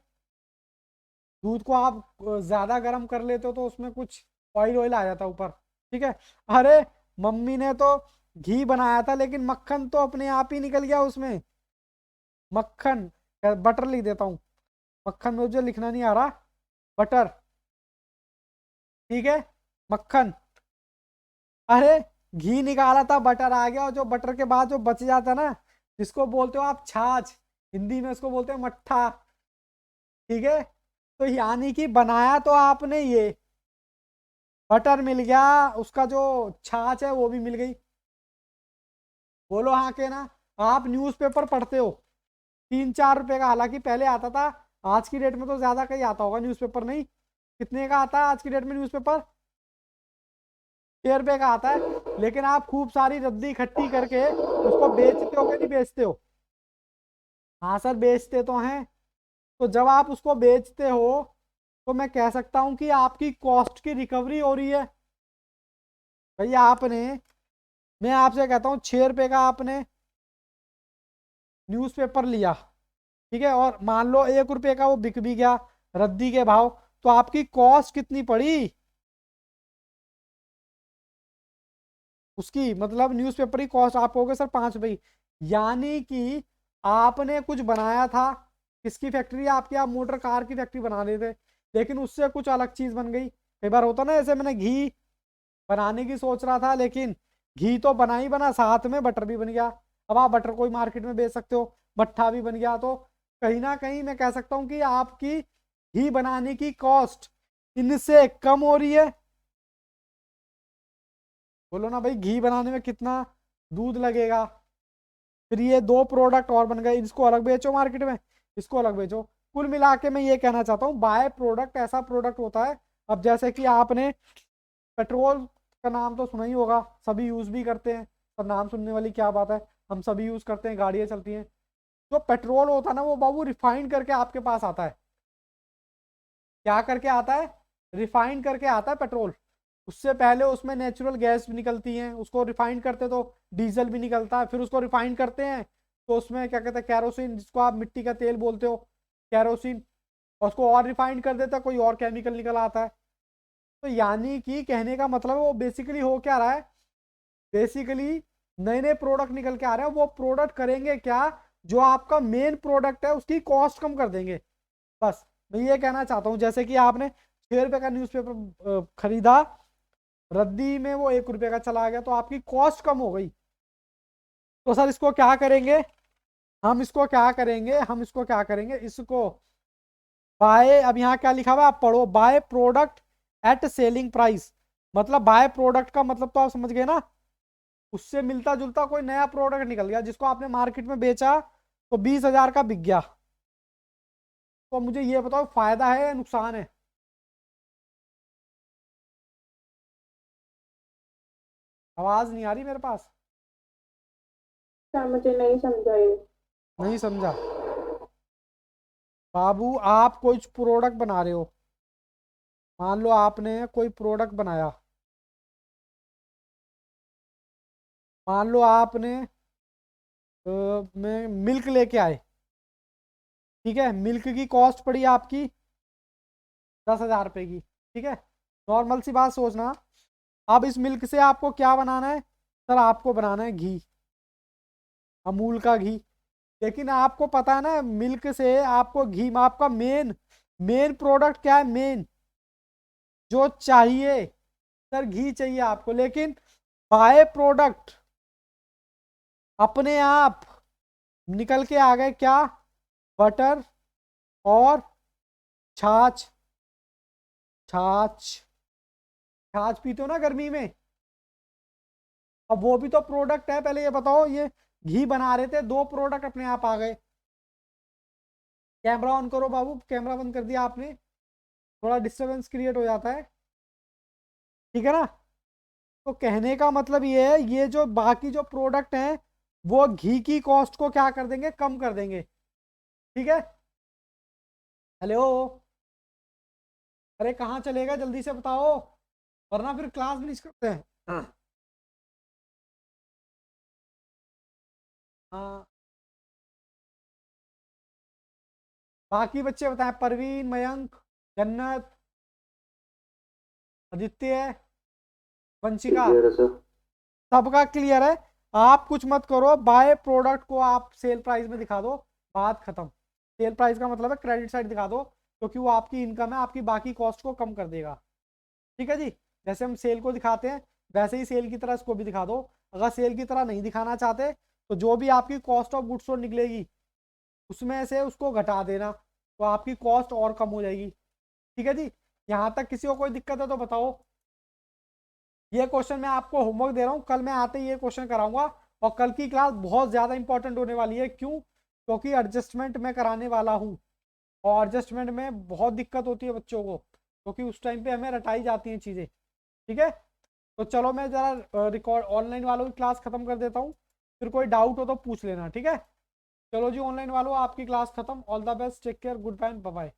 दूध को आप ज्यादा गर्म कर लेते हो तो उसमें कुछ ऑयल ऑयल आ जाता है ऊपर, ठीक है। अरे मम्मी ने तो घी बनाया था लेकिन मक्खन तो अपने आप ही निकल गया उसमें। मक्खन, बटर लिख देता हूँ, मक्खन में मुझे लिखना नहीं आ रहा, बटर, ठीक है, मक्खन। अरे घी निकाला था, बटर आ गया, और जो बटर के बाद जो बच जाता ना, जिसको बोलते हो आप छाछ, हिंदी में उसको बोलते हैं मट्ठा, ठीक है। तो यानी कि बनाया तो आपने ये, बटर मिल गया, उसका जो छाछ है वो भी मिल गई। बोलो हाँ के ना। आप न्यूज़पेपर पढ़ते हो 3-4 रुपए का, हालांकि पहले आता था, आज की डेट में तो ज्यादा कहीं आता होगा न्यूज़पेपर, नहीं कितने का आता है आज की डेट में न्यूज़पेपर? 6 रुपए का आता है, लेकिन आप खूब सारी रद्दी इकट्ठी करके उसको बेचते हो कि नहीं बेचते हो? हाँ सर बेचते तो हैं। तो जब आप उसको बेचते हो तो मैं कह सकता हूं कि आपकी कॉस्ट की रिकवरी हो रही है। भैया आपने, मैं आपसे कहता हूँ 6 रुपए का आपने न्यूज़पेपर लिया, ठीक है, और मान लो 1 रुपए का वो बिक भी गया रद्दी के भाव, तो आपकी कॉस्ट कितनी पड़ी उसकी, मतलब न्यूज़पेपर की कॉस्ट आप कहोगे सर 5 रुपए। यानी कि आपने कुछ बनाया था, किसकी फैक्ट्री है आपकी, आप मोटर कार की फैक्ट्री बना रहे थे, लेकिन उससे कुछ अलग चीज बन गई। कई बार होता ना, जैसे मैंने घी बनाने की सोच रहा था, लेकिन घी तो बना ही बना, साथ में बटर भी बन गया। अब आप बटर कोई मार्केट में बेच सकते हो, मट्ठा भी बन गया, तो कहीं ना कहीं मैं कह सकता हूँ कि आपकी घी बनाने की कॉस्ट इनसे कम हो रही है। बोलो ना भाई, घी बनाने में कितना दूध लगेगा। फिर ये 2 प्रोडक्ट और बन गए, इसको अलग बेचो मार्केट में, इसको अलग बेचो। कुल मिला के मैं ये कहना चाहता हूँ, बाय प्रोडक्ट ऐसा प्रोडक्ट होता है, अब जैसे कि आपने पेट्रोल का नाम तो सुना ही होगा, सभी यूज भी करते हैं, पर नाम सुनने वाली क्या बात है, हम सभी यूज करते हैं, गाड़ियां चलती हैं। जो पेट्रोल होता है ना, वो बाबू रिफाइंड करके आपके पास आता है। क्या करके आता है? रिफाइंड करके आता है पेट्रोल। उससे पहले उसमें नेचुरल गैस भी निकलती है, उसको रिफाइंड करते तो डीजल भी निकलता है, फिर उसको रिफाइंड करते हैं तो उसमें क्या कहते हैं, कैरोसिन, जिसको आप मिट्टी का तेल बोलते हो, कैरोसिन, और उसको और रिफाइंड कर देता है, कोई और केमिकल निकल आता है। तो यानी कि कहने का मतलब है, वो बेसिकली हो क्या रहा है, बेसिकली नए नए प्रोडक्ट निकल के आ रहे हैं। वो प्रोडक्ट करेंगे क्या, जो आपका मेन प्रोडक्ट है उसकी कॉस्ट कम कर देंगे। बस मैं ये कहना चाहता हूँ, जैसे कि आपने 6 रुपए का न्यूज़पेपर खरीदा, रद्दी में वो 1 रुपए का चला गया, तो आपकी कॉस्ट कम हो गई। तो सर इसको क्या करेंगे, हम इसको क्या करेंगे, हम इसको क्या करेंगे, इसको बाय, अब यहाँ क्या लिखा हुआ है आप पढ़ो, by product at selling price. मतलब बाय प्रोडक्ट का मतलब तो आप समझ गए ना, उससे मिलता जुलता कोई नया प्रोडक्ट निकल गया, जिसको आपने मार्केट में बेचा तो 20,000 का बिक गया। तो मुझे ये बताओ, फायदा है या नुकसान है? आवाज नहीं आ रही मेरे पास। सर मुझे नहीं समझा ये। नहीं समझा बाबू, आप कोई प्रोडक्ट बना रहे हो, मान लो आपने कोई प्रोडक्ट बनाया, मान लो आपने में मिल्क लेके आए, ठीक है, मिल्क की कॉस्ट पड़ी आपकी 10,000 रुपए की, ठीक है। नॉर्मल सी बात सोचना, अब इस मिल्क से आपको क्या बनाना है सर, आपको बनाना है घी, अमूल का घी। लेकिन आपको पता है ना, मिल्क से आपको घी, आपका मेन मेन प्रोडक्ट क्या है, मेन जो चाहिए सर, घी चाहिए आपको, लेकिन बाय प्रोडक्ट अपने आप निकल के आ गए क्या, बटर और छाछ। छाछ, छाछ पीते हो ना गर्मी में, अब वो भी तो प्रोडक्ट है। पहले ये बताओ, ये घी बना रहे थे, 2 प्रोडक्ट अपने आप आ गए। कैमरा ऑन करो बाबू, कैमरा बंद कर दिया आपने, थोड़ा डिस्टरबेंस क्रिएट हो जाता है, ठीक है ना। तो कहने का मतलब ये है, ये जो बाकी जो प्रोडक्ट हैं वो घी की कॉस्ट को क्या कर देंगे, कम कर देंगे, ठीक है। हेलो, अरे कहाँ चलेगा, जल्दी से बताओ, वरना फिर क्लास मिस करते हैं। हाँ, बाकी बच्चे बताएं, परवीन, मयंक, जन्नत, आदित्य, वंशिका, क्लियर है सर। सबका क्लियर है। आप कुछ मत करो, बाय प्रोडक्ट को आप सेल प्राइस में दिखा दो, बात खत्म। सेल प्राइस का मतलब है क्रेडिट साइड दिखा दो, क्योंकि वो आपकी इनकम है, आपकी बाकी कॉस्ट को कम कर देगा, ठीक है जी। जैसे हम सेल को दिखाते हैं, वैसे ही सेल की तरह इसको भी दिखा दो। अगर सेल की तरह नहीं दिखाना चाहते, तो जो भी आपकी कॉस्ट ऑफ गुड्स सोल्ड निकलेगी, उसमें से उसको घटा देना, तो आपकी कॉस्ट और कम हो जाएगी, ठीक है जी। यहाँ तक किसी को कोई दिक्कत है तो बताओ। ये क्वेश्चन मैं आपको होमवर्क दे रहा हूँ, कल मैं आते ही ये क्वेश्चन कराऊंगा, और कल की क्लास बहुत ज्यादा इंपॉर्टेंट होने वाली है। क्यों? क्योंकि एडजस्टमेंट मैं कराने वाला हूँ, और एडजस्टमेंट में बहुत दिक्कत होती है बच्चों को, क्योंकि उस टाइम पे हमें रटाई जाती हैं चीज़ें, ठीक है। तो चलो मैं ज़रा रिकॉर्ड ऑनलाइन वालों की क्लास खत्म कर देता हूँ, फिर कोई डाउट हो तो पूछ लेना, ठीक है। चलो जी, ऑनलाइन वालों आपकी क्लास खत्म, all the best, take care, goodbye, bye.